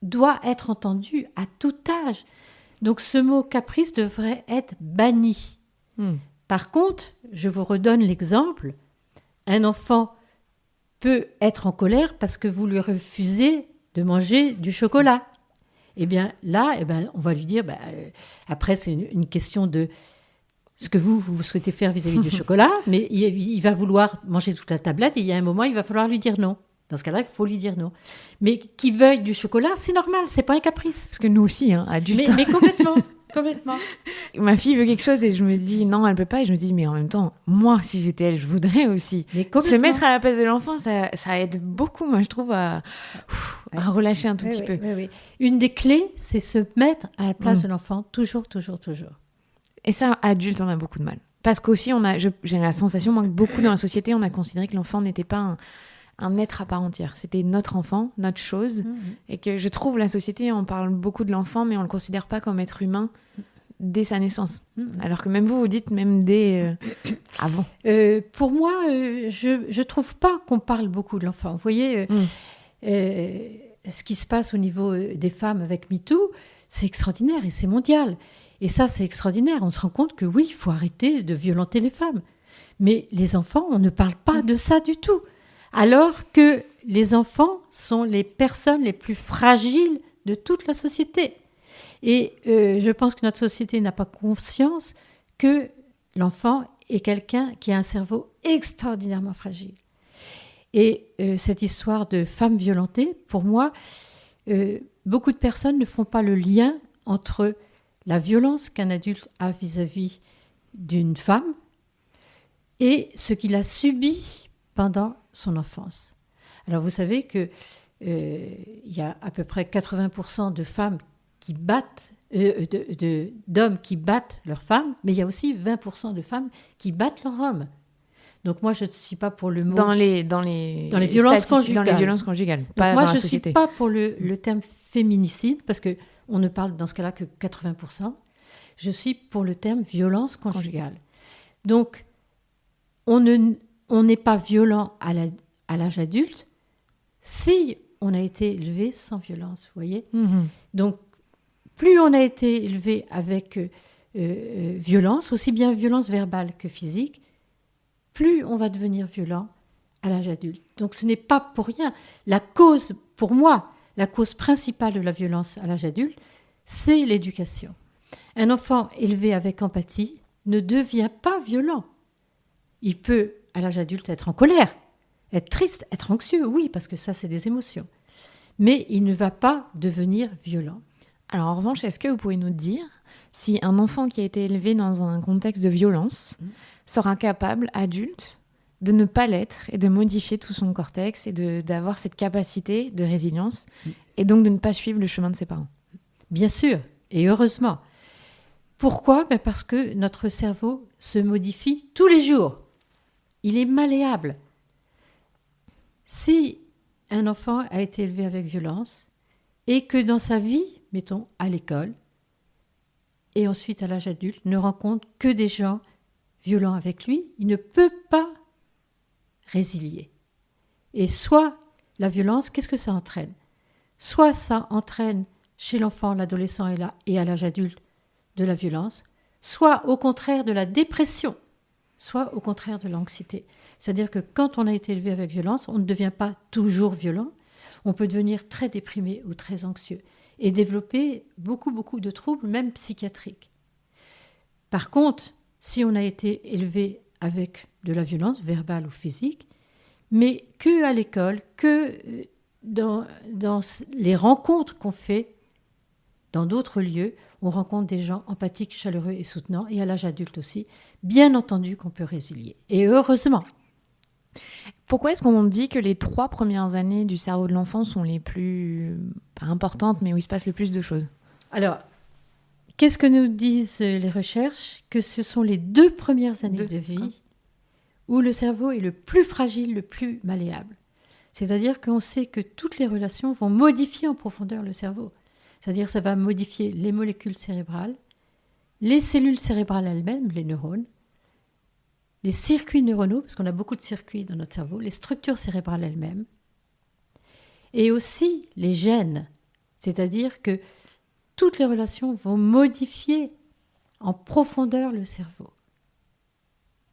doit être entendu à tout âge. Donc ce mot caprice devrait être banni. Par contre, je vous redonne l'exemple, un enfant peut être en colère parce que vous lui refusez de manger du chocolat. Eh bien là, on va lui dire, après c'est une question de ce que vous souhaitez faire vis-à-vis du chocolat, mais il va vouloir manger toute la tablette et il y a un moment, il va falloir lui dire non. Dans ce cas-là, il faut lui dire non. Mais qu'il veuille du chocolat, c'est normal, c'est pas un caprice. Parce que nous aussi, adultes. Mais complètement. Complètement. Ma fille veut quelque chose et je me dis non, elle peut pas. Et je me dis mais en même temps, moi, si j'étais elle, je voudrais aussi. Se mettre à la place de l'enfant, ça aide beaucoup, moi, je trouve, à relâcher un tout petit peu. Oui. Une des clés, c'est se mettre à la place de l'enfant, toujours, toujours, toujours. Et ça, adulte, on a beaucoup de mal. Parce qu'aussi, j'ai la sensation, moi, que beaucoup dans la société, on a considéré que l'enfant n'était pas un être à part entière. C'était notre enfant, notre chose. Et que je trouve la société, on parle beaucoup de l'enfant, mais on ne le considère pas comme être humain dès sa naissance. Alors que même vous dites même dès avant. Pour moi, je ne trouve pas qu'on parle beaucoup de l'enfant. Vous voyez, ce qui se passe au niveau des femmes avec MeToo, c'est extraordinaire et c'est mondial. Et ça, c'est extraordinaire. On se rend compte que oui, il faut arrêter de violenter les femmes. Mais les enfants, on ne parle pas de ça du tout. Alors que les enfants sont les personnes les plus fragiles de toute la société. Et je pense que notre société n'a pas conscience que l'enfant est quelqu'un qui a un cerveau extraordinairement fragile. Et cette histoire de femme violentée, pour moi, beaucoup de personnes ne font pas le lien entre la violence qu'un adulte a vis-à-vis d'une femme et ce qu'il a subi pendant son enfance. Alors vous savez que il y a à peu près 80% de femmes qui battent, d'hommes qui battent leurs femmes, mais il y a aussi 20% de femmes qui battent leurs hommes. Donc moi, je ne suis pas pour le mot... Dans les violences conjugales. Dans les violences conjugales, donc pas moi, dans la je ne société. suis pas pour le terme féminicide, parce qu'on ne parle dans ce cas-là que 80%. Je suis pour le terme violence conjugale. Donc, on n'est pas violent à l'âge adulte si on a été élevé sans violence, vous voyez. Donc, plus on a été élevé avec violence, aussi bien violence verbale que physique, plus on va devenir violent à l'âge adulte. Donc ce n'est pas pour rien. La cause, pour moi, la cause principale de la violence à l'âge adulte, c'est l'éducation. Un enfant élevé avec empathie ne devient pas violent. Il peut, à l'âge adulte, être en colère, être triste, être anxieux, oui, parce que ça, c'est des émotions. Mais il ne va pas devenir violent. Alors en revanche, est-ce que vous pouvez nous dire si un enfant qui a été élevé dans un contexte de violence sera capable, adulte, de ne pas l'être et de modifier tout son cortex et d'avoir cette capacité de résilience et donc de ne pas suivre le chemin de ses parents? Bien sûr, et heureusement. Pourquoi ? Parce que notre cerveau se modifie tous les jours. Il est malléable. Si un enfant a été élevé avec violence et que dans sa vie, mettons à l'école et ensuite à l'âge adulte, ne rencontre que des gens violents avec lui, il ne peut pas résilier. Et soit la violence, qu'est-ce que ça entraîne ? Soit ça entraîne chez l'enfant, l'adolescent et à l'âge adulte de la violence, soit au contraire de la dépression, soit au contraire de l'anxiété. C'est-à-dire que quand on a été élevé avec violence, on ne devient pas toujours violent, on peut devenir très déprimé ou très anxieux et développer beaucoup de troubles, même psychiatriques. Par contre, si on a été élevé avec de la violence, verbale ou physique, mais que à l'école, que dans les rencontres qu'on fait dans d'autres lieux, on rencontre des gens empathiques, chaleureux et soutenants, et à l'âge adulte aussi, bien entendu qu'on peut résilier. Et heureusement. Pourquoi est-ce qu'on dit que les 3 premières années du cerveau de l'enfant sont les plus, pas importantes, mais où il se passe le plus de choses? Alors, qu'est-ce que nous disent les recherches ? Que ce sont les 2 premières années de vie où le cerveau est le plus fragile, le plus malléable. C'est-à-dire qu'on sait que toutes les relations vont modifier en profondeur le cerveau. C'est-à-dire que ça va modifier les molécules cérébrales, les cellules cérébrales elles-mêmes, les neurones, les circuits neuronaux, parce qu'on a beaucoup de circuits dans notre cerveau, les structures cérébrales elles-mêmes, et aussi les gènes. C'est-à-dire que toutes les relations vont modifier en profondeur le cerveau.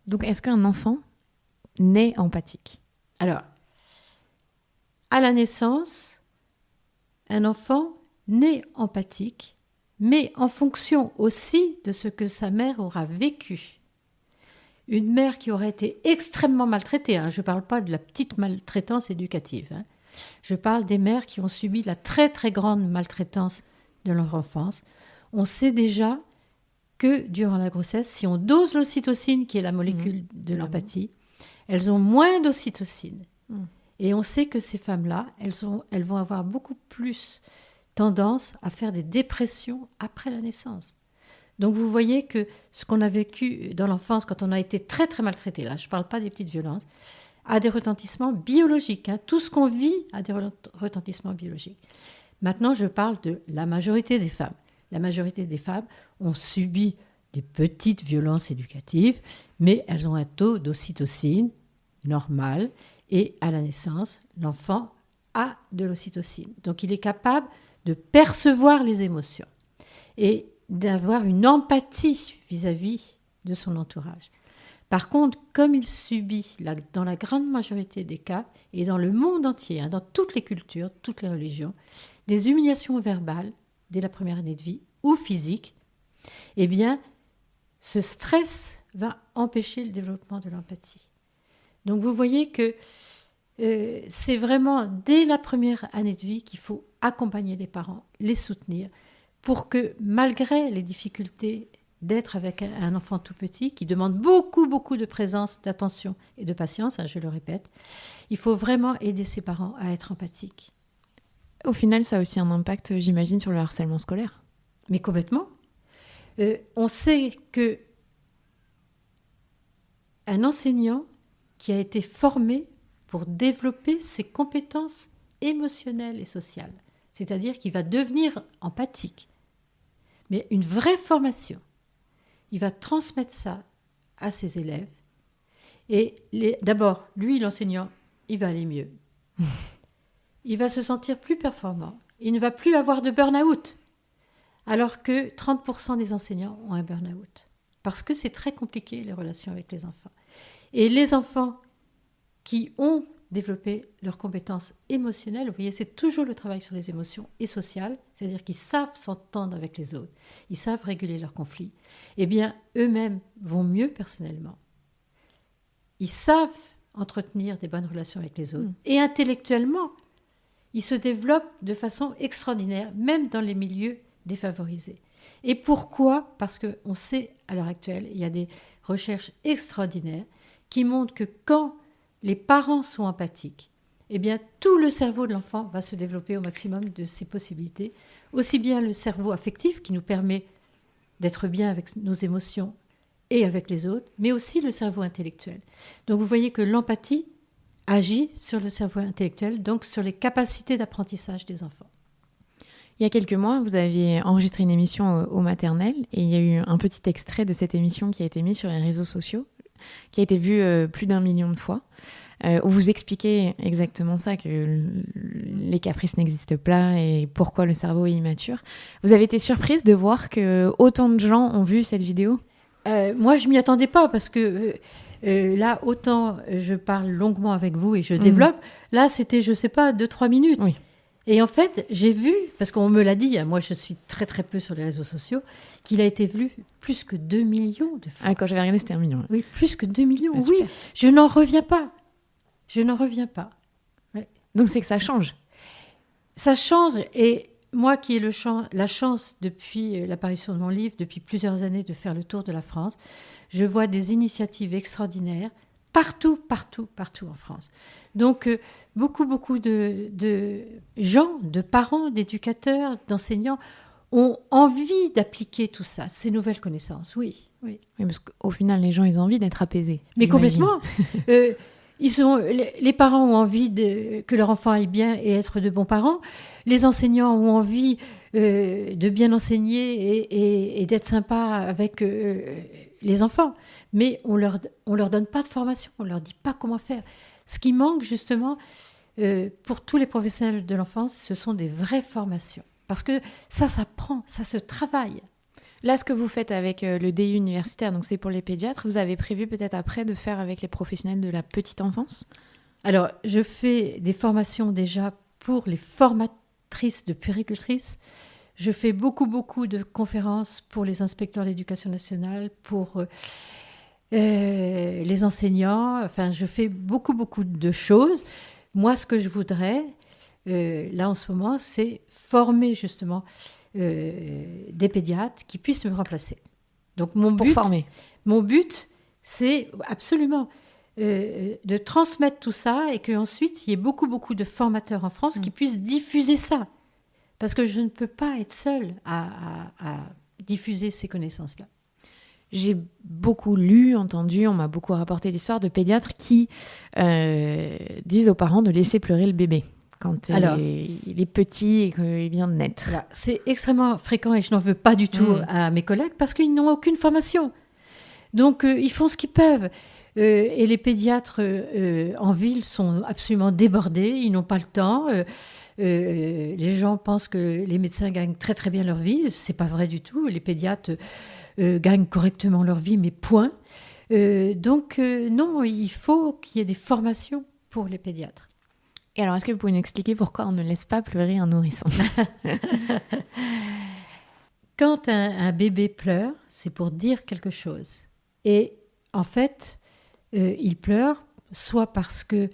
Donc, est-ce qu'un enfant naît empathique ? Alors, à la naissance, un enfant naît empathique, mais en fonction aussi de ce que sa mère aura vécu. Une mère qui aurait été extrêmement maltraitée, je ne parle pas de la petite maltraitance éducative, je parle des mères qui ont subi la très très grande maltraitance de leur enfance. On sait déjà que durant la grossesse, si on dose l'ocytocine, qui est la molécule de l'empathie, elles ont moins d'ocytocine. Et on sait que ces femmes-là, elles vont avoir beaucoup plus tendance à faire des dépressions après la naissance. Donc vous voyez que ce qu'on a vécu dans l'enfance, quand on a été très très maltraité, là je ne parle pas des petites violences, a des retentissements biologiques. Tout ce qu'on vit a des retentissements biologiques. Maintenant, je parle de la majorité des femmes. La majorité des femmes ont subi des petites violences éducatives, mais elles ont un taux d'ocytocine normal et à la naissance, l'enfant a de l'ocytocine. Donc il est capable de percevoir les émotions et d'avoir une empathie vis-à-vis de son entourage. Par contre, comme il subit, dans la grande majorité des cas, et dans le monde entier, dans toutes les cultures, toutes les religions, des humiliations verbales dès la première année de vie ou physiques, eh bien, ce stress va empêcher le développement de l'empathie. Donc vous voyez que c'est vraiment dès la première année de vie qu'il faut accompagner les parents, les soutenir, pour que malgré les difficultés d'être avec un enfant tout petit, qui demande beaucoup, beaucoup de présence, d'attention et de patience, je le répète, il faut vraiment aider ses parents à être empathiques. Au final, ça a aussi un impact, j'imagine, sur le harcèlement scolaire. Mais complètement. On sait que un enseignant qui a été formé pour développer ses compétences émotionnelles et sociales, c'est-à-dire qu'il va devenir empathique, mais une vraie formation, il va transmettre ça à ses élèves. Et d'abord, lui, l'enseignant, il va aller mieux. Il va se sentir plus performant. Il ne va plus avoir de burn-out. Alors que 30% des enseignants ont un burn-out. Parce que c'est très compliqué, les relations avec les enfants. Et les enfants qui ont développé leurs compétences émotionnelles, vous voyez, c'est toujours le travail sur les émotions et sociales, c'est-à-dire qu'ils savent s'entendre avec les autres, ils savent réguler leurs conflits, eh bien, eux-mêmes vont mieux personnellement. Ils savent entretenir des bonnes relations avec les autres. Et intellectuellement, ils se développent de façon extraordinaire, même dans les milieux défavorisés. Et pourquoi ? Parce qu'on sait, à l'heure actuelle, il y a des recherches extraordinaires qui montrent que quand les parents sont empathiques, eh bien, tout le cerveau de l'enfant va se développer au maximum de ses possibilités, aussi bien le cerveau affectif qui nous permet d'être bien avec nos émotions et avec les autres, mais aussi le cerveau intellectuel. Donc vous voyez que l'empathie agit sur le cerveau intellectuel, donc sur les capacités d'apprentissage des enfants. Il y a quelques mois, vous aviez enregistré une émission au maternel et il y a eu un petit extrait de cette émission qui a été mis sur les réseaux sociaux, qui a été vu plus d'1 million de fois, où vous expliquez exactement ça, que les caprices n'existent pas et pourquoi le cerveau est immature. Vous avez été surprise de voir que autant de gens ont vu cette vidéo ? Moi, je ne m'y attendais pas parce que là, autant je parle longuement avec vous et je développe, là, c'était, je ne sais pas, 2-3 minutes. Oui. Et en fait, j'ai vu, parce qu'on me l'a dit, moi je suis très très peu sur les réseaux sociaux, qu'il a été vu plus que 2 millions de fois. Ah, quand j'avais regardé, c'était 1 million. Oui, plus que 2 millions, Ah, oui. super. Je n'en reviens pas. Je n'en reviens pas. Ouais. Donc c'est que ça change. Ça change, et moi qui ai la chance, depuis l'apparition de mon livre, depuis plusieurs années, de faire le tour de la France, je vois des initiatives extraordinaires partout en France. Donc, beaucoup de gens, de parents, d'éducateurs, d'enseignants ont envie d'appliquer tout ça, ces nouvelles connaissances, oui. Oui, parce qu'au final, les gens, ils ont envie d'être apaisés. Mais j'imagine. complètement. Les parents ont envie que leur enfant aille bien et être de bons parents. Les enseignants ont envie de bien enseigner et d'être sympa avec les enfants. Mais on leur donne pas de formation, on leur dit pas comment faire. Ce qui manque justement pour tous les professionnels de l'enfance, ce sont des vraies formations. Parce que ça s'apprend, ça se travaille. Là, ce que vous faites avec le DU universitaire, donc c'est pour les pédiatres, vous avez prévu peut-être après de faire avec les professionnels de la petite enfance ? Alors, je fais des formations déjà pour les formatrices de puéricultrices. Je fais beaucoup de conférences pour les inspecteurs de l'éducation nationale, pour les enseignants. Enfin, je fais beaucoup de choses. Moi, ce que je voudrais, là en ce moment, c'est former justement des pédiatres qui puissent me remplacer. Donc mon but, c'est absolument de transmettre tout ça et qu'ensuite il y ait beaucoup de formateurs en France qui puissent diffuser ça. Parce que je ne peux pas être seule à diffuser ces connaissances-là. J'ai beaucoup lu, entendu, on m'a beaucoup rapporté d'histoires de pédiatres qui disent aux parents de laisser pleurer le bébé quand il est petit et qu'il vient de naître. Voilà, c'est extrêmement fréquent et je n'en veux pas du tout à mes collègues parce qu'ils n'ont aucune formation. Donc, ils font ce qu'ils peuvent. Et les pédiatres en ville sont absolument débordés, ils n'ont pas le temps. Les gens pensent que les médecins gagnent très bien leur vie. Ce n'est pas vrai du tout. Les pédiatres gagnent correctement leur vie, mais point. Donc, non, il faut qu'il y ait des formations pour les pédiatres. Et alors, est-ce que vous pouvez nous expliquer pourquoi on ne laisse pas pleurer un nourrisson ? Quand un bébé pleure, c'est pour dire quelque chose. Et en fait, il pleure soit parce que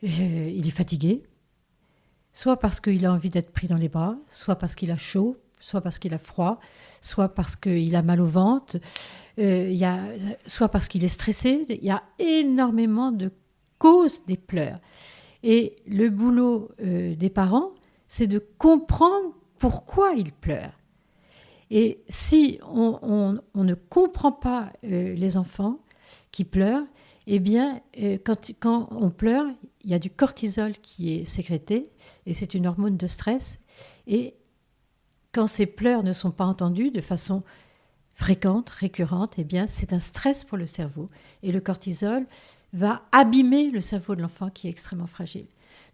il est fatigué, soit parce qu'il a envie d'être pris dans les bras, soit parce qu'il a chaud, soit parce qu'il a froid, soit parce qu'il a mal au ventre, soit parce qu'il est stressé. Il y a énormément de causes des pleurs. Et le boulot des parents, c'est de comprendre pourquoi ils pleurent. Et si on ne comprend pas les enfants qui pleurent, eh bien, quand on pleure, il y a du cortisol qui est sécrété, et c'est une hormone de stress. Et quand ces pleurs ne sont pas entendus de façon fréquente, récurrente, eh bien, c'est un stress pour le cerveau. Et le cortisol va abîmer le cerveau de l'enfant qui est extrêmement fragile.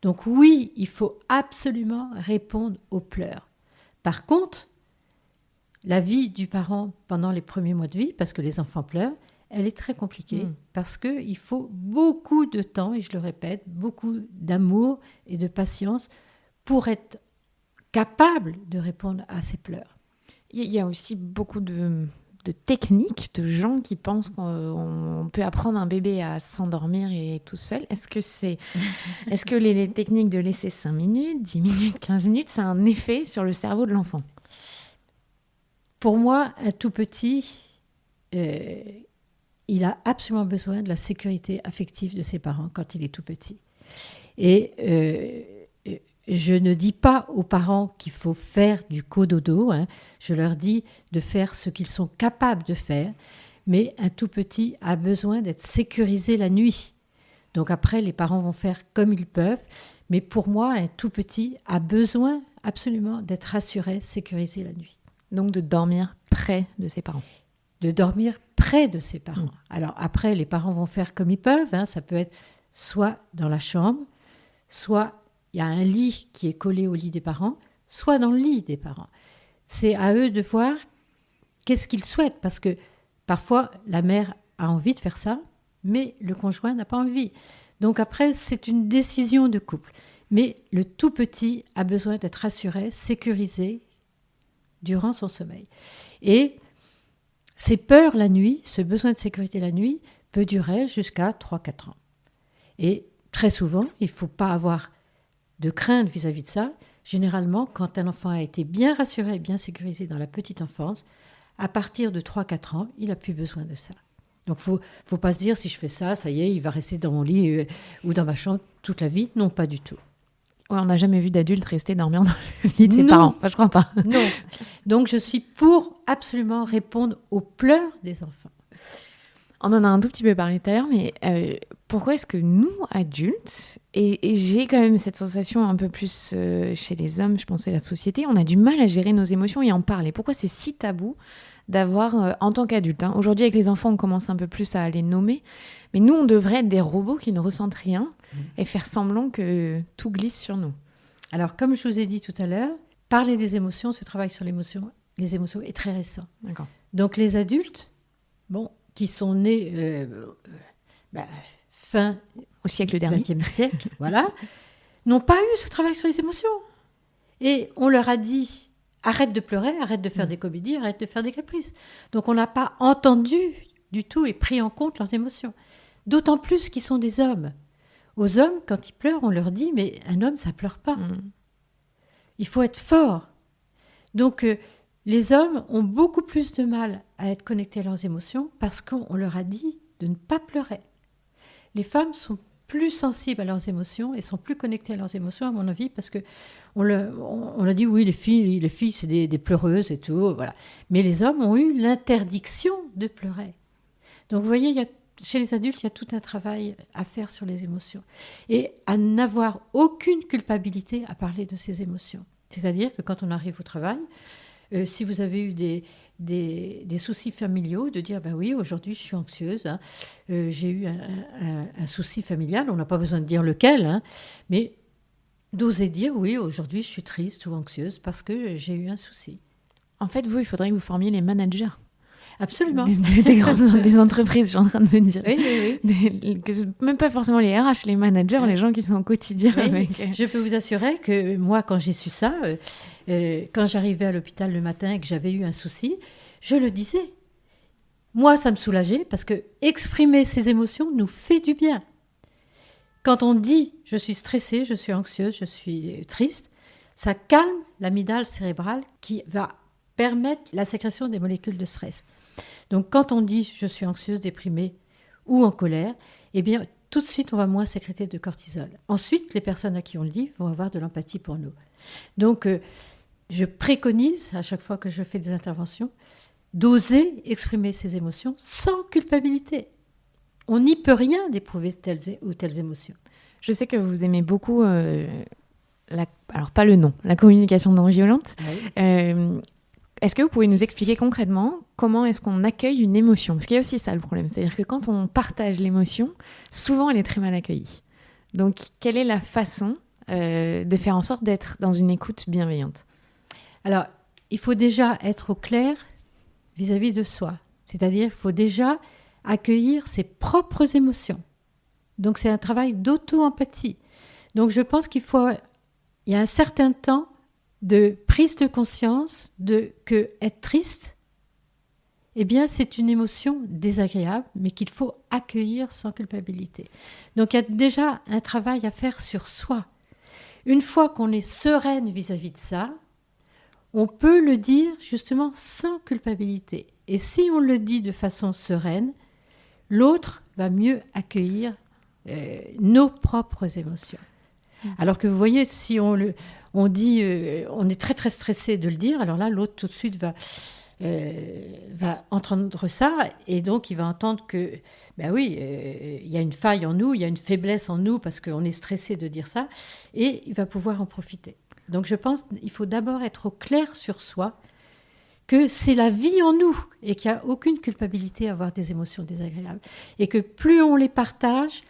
Donc oui, il faut absolument répondre aux pleurs. Par contre, la vie du parent pendant les premiers mois de vie, parce que les enfants pleurent, elle est très compliquée parce qu'il faut beaucoup de temps, et je le répète, beaucoup d'amour et de patience pour être capable de répondre à ces pleurs. Il y a aussi beaucoup de techniques, de gens qui pensent qu'on peut apprendre un bébé à s'endormir et tout seul. Est-ce que les techniques de laisser 5 minutes, 10 minutes, 15 minutes, ça a un effet sur le cerveau de l'enfant? Pour moi, un tout petit, il a absolument besoin de la sécurité affective de ses parents quand il est tout petit. Et je ne dis pas aux parents qu'il faut faire du cododo, je leur dis de faire ce qu'ils sont capables de faire, mais un tout petit a besoin d'être sécurisé la nuit. Donc après, les parents vont faire comme ils peuvent, mais pour moi, un tout petit a besoin absolument d'être rassuré, sécurisé la nuit. Donc de dormir près de ses parents. De dormir près de ses parents. Alors après, les parents vont faire comme ils peuvent, ça peut être soit dans la chambre, soit il y a un lit qui est collé au lit des parents, soit dans le lit des parents. C'est à eux de voir qu'est-ce qu'ils souhaitent, parce que parfois la mère a envie de faire ça, mais le conjoint n'a pas envie. Donc après, c'est une décision de couple. Mais le tout petit a besoin d'être rassuré, sécurisé durant son sommeil. Et ces peurs la nuit, ce besoin de sécurité la nuit, peut durer jusqu'à 3-4 ans. Et très souvent, il ne faut pas avoir de crainte vis-à-vis de ça. Généralement, quand un enfant a été bien rassuré et bien sécurisé dans la petite enfance, à partir de 3-4 ans, il n'a plus besoin de ça. Donc, il ne faut pas se dire, si je fais ça, ça y est, il va rester dans mon lit ou dans ma chambre toute la vie. Non, pas du tout. Ouais, on n'a jamais vu d'adulte rester dormir dans le lit de ses parents. Enfin, je crois pas. Non. Donc, je suis pour absolument répondre aux pleurs des enfants. On en a un tout petit peu parlé tout à l'heure, mais pourquoi est-ce que nous, adultes, et j'ai quand même cette sensation un peu plus chez les hommes, je pensais la société, on a du mal à gérer nos émotions et en parler. Pourquoi c'est si tabou d'avoir, en tant qu'adulte, aujourd'hui avec les enfants, on commence un peu plus à les nommer, mais nous, on devrait être des robots qui ne ressentent rien et faire semblant que tout glisse sur nous. Alors, comme je vous ai dit tout à l'heure, parler des émotions, ce travail sur les émotions est très récent. D'accord. Donc, les adultes, qui sont nés fin au siècle dernier, 20e siècle, voilà, n'ont pas eu ce travail sur les émotions. Et on leur a dit, arrête de pleurer, arrête de faire des comédies, arrête de faire des caprices. Donc, on n'a pas entendu du tout et pris en compte leurs émotions. D'autant plus qu'ils sont des hommes. Aux hommes, quand ils pleurent, on leur dit, mais un homme, ça pleure pas. Il faut être fort. Donc, les hommes ont beaucoup plus de mal à être connectés à leurs émotions parce qu'on leur a dit de ne pas pleurer. Les femmes sont plus sensibles à leurs émotions et sont plus connectées à leurs émotions, à mon avis, parce qu'on a dit, oui, les filles c'est des pleureuses et tout, voilà. Mais les hommes ont eu l'interdiction de pleurer. Donc, vous voyez, chez les adultes, il y a tout un travail à faire sur les émotions et à n'avoir aucune culpabilité à parler de ces émotions. C'est-à-dire que quand on arrive au travail, si vous avez eu des soucis familiaux, de dire, oui, aujourd'hui je suis anxieuse, j'ai eu un souci familial, on n'a pas besoin de dire lequel, mais d'oser dire, oui, aujourd'hui je suis triste ou anxieuse parce que j'ai eu un souci. En fait, il faudrait que vous formiez les managers. Absolument. Des entreprises, je suis en train de me dire. Oui. Même pas forcément les RH, les managers, les gens qui sont au quotidien. Oui. Avec... Je peux vous assurer que moi, quand j'ai su ça, quand j'arrivais à l'hôpital le matin et que j'avais eu un souci, je le disais. moi, ça me soulageait parce que exprimer ses émotions nous fait du bien. Quand on dit « je suis stressée, je suis anxieuse, je suis triste », ça calme l'amygdale cérébrale qui va permettre la sécrétion des molécules de stress. Donc quand on dit « je suis anxieuse, déprimée ou en colère », eh bien tout de suite on va moins sécréter de cortisol. Ensuite, les personnes à qui on le dit vont avoir de l'empathie pour nous. Donc je préconise à chaque fois que je fais des interventions d'oser exprimer ses émotions sans culpabilité. On n'y peut rien d'éprouver telles ou telles émotions. Je sais que vous aimez beaucoup, alors pas le nom, la communication non violente. Oui. Est-ce que vous pouvez nous expliquer concrètement comment est-ce qu'on accueille une émotion ? Parce qu'il y a aussi ça le problème, c'est-à-dire que quand on partage l'émotion, souvent elle est très mal accueillie. Donc quelle est la façon de faire en sorte d'être dans une écoute bienveillante ? Alors, il faut déjà être au clair vis-à-vis de soi. C'est-à-dire qu'il faut déjà accueillir ses propres émotions. Donc c'est un travail d'auto-empathie. Donc je pense il y a un certain temps de prise de conscience que être triste, eh bien c'est une émotion désagréable, mais qu'il faut accueillir sans culpabilité. Donc il y a déjà un travail à faire sur soi. Une fois qu'on est sereine vis-à-vis de ça, on peut le dire justement sans culpabilité. Et si on le dit de façon sereine, l'autre va mieux accueillir nos propres émotions. Alors que vous voyez, si on dit, on est très très stressé de le dire, alors là, l'autre tout de suite va entendre ça, et donc il va entendre que, ben oui, il y a une faille en nous, il y a une faiblesse en nous, parce qu'on est stressé de dire ça, et il va pouvoir en profiter. Donc je pense qu'il faut d'abord être au clair sur soi, que c'est la vie en nous, et qu'il n'y a aucune culpabilité à avoir des émotions désagréables, et que plus on les partage,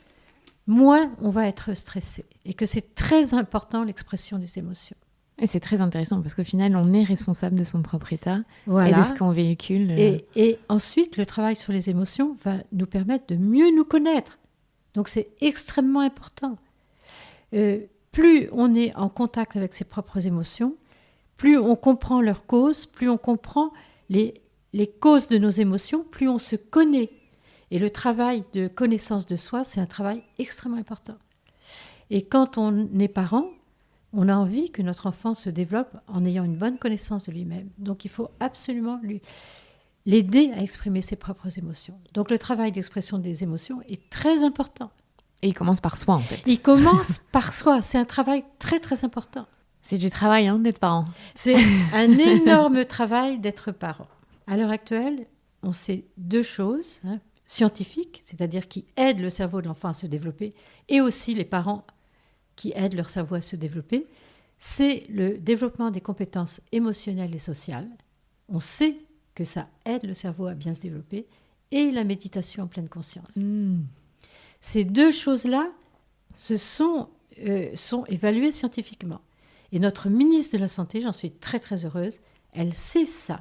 moins on va être stressé. Et que c'est très important l'expression des émotions. Et c'est très intéressant parce qu'au final, on est responsable de son propre état voilà. Et de ce qu'on véhicule. Et ensuite, le travail sur les émotions va nous permettre de mieux nous connaître. Donc c'est extrêmement important. Plus on est en contact avec ses propres émotions, plus on comprend leurs causes, plus on comprend les causes de nos émotions, plus on se connaît. Et le travail de connaissance de soi, c'est un travail extrêmement important. Et quand on est parent, on a envie que notre enfant se développe en ayant une bonne connaissance de lui-même. Donc il faut absolument l'aider à exprimer ses propres émotions. Donc le travail d'expression des émotions est très important. Et il commence par soi, en fait. Il commence par soi. C'est un travail très, très important. C'est du travail, d'être parent. C'est un énorme travail d'être parent. À l'heure actuelle, on sait deux choses, scientifiques, c'est-à-dire qui aident le cerveau de l'enfant à se développer, et aussi les parents qui aident leur cerveau à se développer, c'est le développement des compétences émotionnelles et sociales. On sait que ça aide le cerveau à bien se développer, et la méditation en pleine conscience. Ces deux choses-là sont évaluées scientifiquement. Et notre ministre de la Santé, j'en suis très très heureuse, elle sait ça.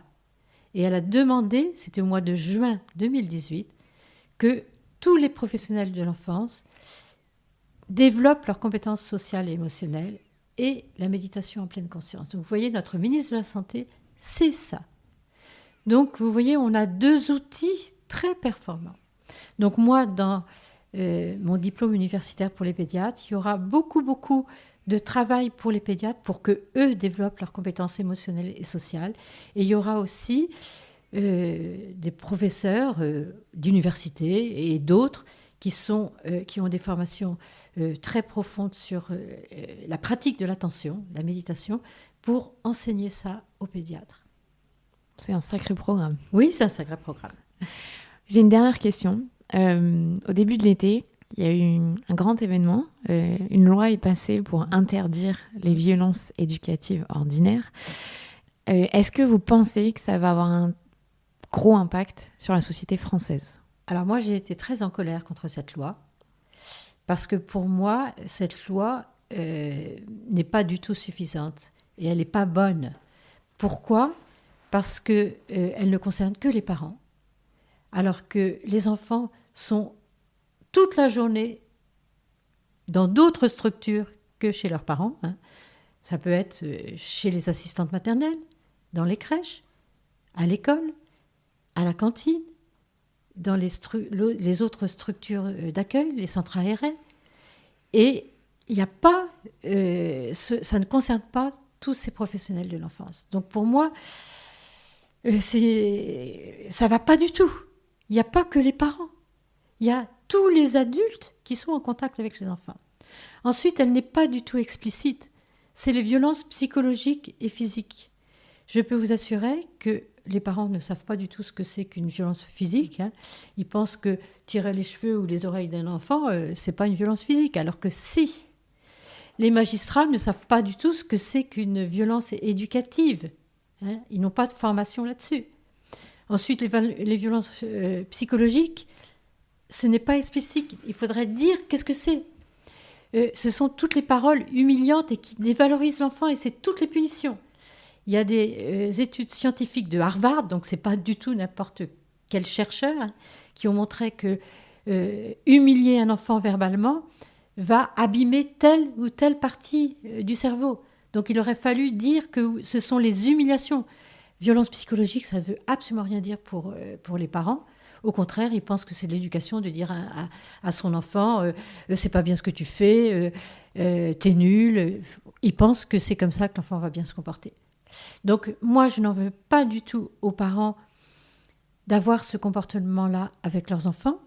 Et elle a demandé, c'était au mois de juin 2018, que tous les professionnels de l'enfance développent leurs compétences sociales et émotionnelles et la méditation en pleine conscience. Donc vous voyez, notre ministre de la Santé, c'est ça. Donc vous voyez, on a deux outils très performants. Donc moi, dans mon diplôme universitaire pour les pédiatres, il y aura beaucoup de travail pour les pédiatres pour qu'eux développent leurs compétences émotionnelles et sociales. Et il y aura aussi des professeurs d'université et d'autres qui ont des formations très profondes sur la pratique de l'attention, la méditation, pour enseigner ça aux pédiatres. C'est un sacré programme. Oui, c'est un sacré programme. J'ai une dernière question. Au début de l'été, il y a eu un grand événement. Une loi est passée pour interdire les violences éducatives ordinaires. Est-ce que vous pensez que ça va avoir un gros impact sur la société française ? Alors moi, j'ai été très en colère contre cette loi, parce que pour moi, cette loi n'est pas du tout suffisante et elle n'est pas bonne. Pourquoi ? Parce qu'elle ne concerne que les parents, alors que les enfants sont toute la journée dans d'autres structures que chez leurs parents. Ça peut être chez les assistantes maternelles, dans les crèches, à l'école, à la cantine, dans les autres structures d'accueil, les centres aérés. Et il n'y a pas, ça ne concerne pas tous ces professionnels de l'enfance. Donc pour moi, ça ne va pas du tout. Il n'y a pas que les parents. Il y a tous les adultes qui sont en contact avec les enfants. Ensuite, elle n'est pas du tout explicite. C'est les violences psychologiques et physiques. Je peux vous assurer que les parents ne savent pas du tout ce que c'est qu'une violence physique. Ils pensent que tirer les cheveux ou les oreilles d'un enfant, ce n'est pas une violence physique. Alors que si, les magistrats ne savent pas du tout ce que c'est qu'une violence éducative. Ils n'ont pas de formation là-dessus. Ensuite, les violences psychologiques, ce n'est pas explicite. Il faudrait dire qu'est-ce que c'est. Ce sont toutes les paroles humiliantes et qui dévalorisent l'enfant, et c'est toutes les punitions. Il y a des études scientifiques de Harvard, donc ce n'est pas du tout n'importe quel chercheur, qui ont montré que humilier un enfant verbalement va abîmer telle ou telle partie du cerveau. Donc il aurait fallu dire que ce sont les humiliations. Violence psychologique, ça ne veut absolument rien dire pour les parents. Au contraire, ils pensent que c'est de l'éducation de dire à son enfant c'est pas bien ce que tu fais, t'es nul. Ils pensent que c'est comme ça que l'enfant va bien se comporter. Donc moi, je n'en veux pas du tout aux parents d'avoir ce comportement-là avec leurs enfants.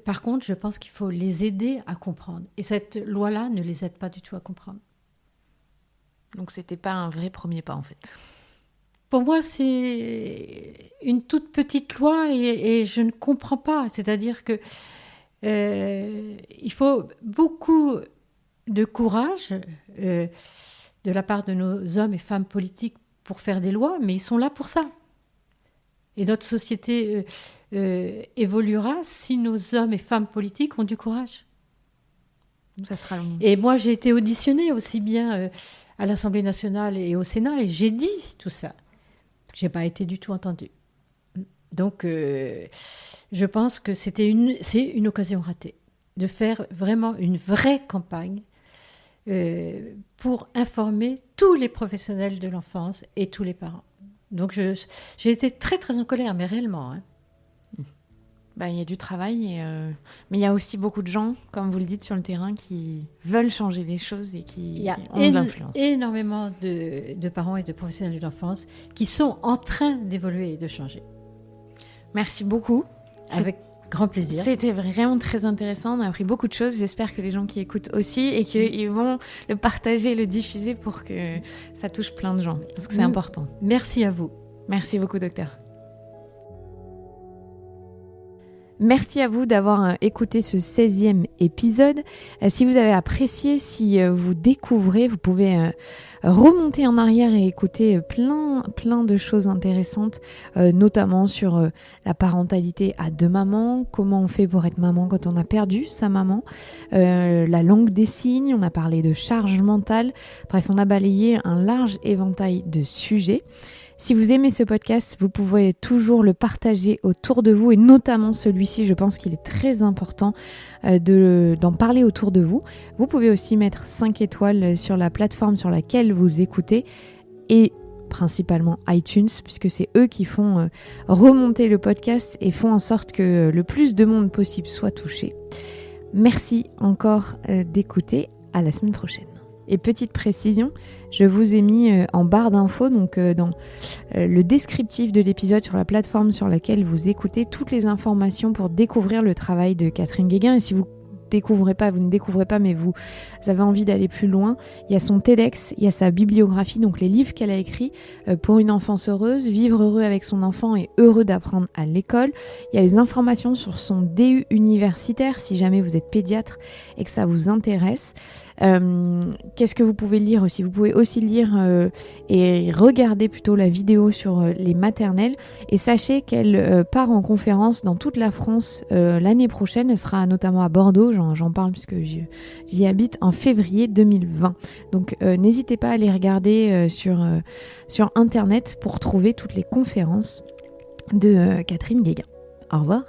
Par contre, je pense qu'il faut les aider à comprendre. Et cette loi-là ne les aide pas du tout à comprendre. Donc c'était pas un vrai premier pas en fait. Pour moi, c'est une toute petite loi et je ne comprends pas. C'est-à-dire que il faut beaucoup de courage de la part de nos hommes et femmes politiques pour faire des lois, mais ils sont là pour ça. Et notre société évoluera si nos hommes et femmes politiques ont du courage. Ça sera long. Et moi, j'ai été auditionnée aussi bien à l'Assemblée nationale et au Sénat, et j'ai dit tout ça. Je n'ai pas été du tout entendue. Donc, je pense que c'est une occasion ratée de faire vraiment une vraie campagne pour informer tous les professionnels de l'enfance et tous les parents. Donc, j'ai été très, très en colère, mais réellement. Il y a du travail, mais il y a aussi beaucoup de gens, comme vous le dites, sur le terrain qui veulent changer les choses et qui ont de l'influence. Il y a énormément de parents et de professionnels de l'enfance qui sont en train d'évoluer et de changer. Merci beaucoup. Avec grand plaisir. C'était vraiment très intéressant. On a appris beaucoup de choses. J'espère que les gens qui écoutent aussi et qu'ils vont le partager, le diffuser pour que ça touche plein de gens. Parce que c'est important. Merci à vous. Merci beaucoup, docteur. Merci à vous d'avoir écouté ce 16e épisode. Si vous avez apprécié, si vous découvrez, vous pouvez remonter en arrière et écouter plein de choses intéressantes, notamment sur la parentalité à deux mamans, comment on fait pour être maman quand on a perdu sa maman, la langue des signes, on a parlé de charge mentale. Bref, on a balayé un large éventail de sujets. Si vous aimez ce podcast, vous pouvez toujours le partager autour de vous et notamment celui-ci, je pense qu'il est très important d'en parler autour de vous. Vous pouvez aussi mettre 5 étoiles sur la plateforme sur laquelle vous écoutez et principalement iTunes puisque c'est eux qui font remonter le podcast et font en sorte que le plus de monde possible soit touché. Merci encore d'écouter, à la semaine prochaine. Et petite précision, je vous ai mis en barre d'infos, donc dans le descriptif de l'épisode sur la plateforme sur laquelle vous écoutez, toutes les informations pour découvrir le travail de Catherine Guéguin. Et si vous ne découvrez pas, mais vous avez envie d'aller plus loin, il y a son TEDx, il y a sa bibliographie, donc les livres qu'elle a écrits pour une enfance heureuse, vivre heureux avec son enfant et heureux d'apprendre à l'école. Il y a les informations sur son DU universitaire, si jamais vous êtes pédiatre et que ça vous intéresse. Qu'est-ce que vous pouvez lire aussi ? Vous pouvez aussi lire et regarder plutôt la vidéo sur les maternelles et sachez qu'elle part en conférence dans toute la France l'année prochaine. Elle sera notamment à Bordeaux, j'en parle puisque j'y habite, en février 2020. Donc n'hésitez pas à aller regarder sur internet pour trouver toutes les conférences de Catherine Guéguin. Au revoir.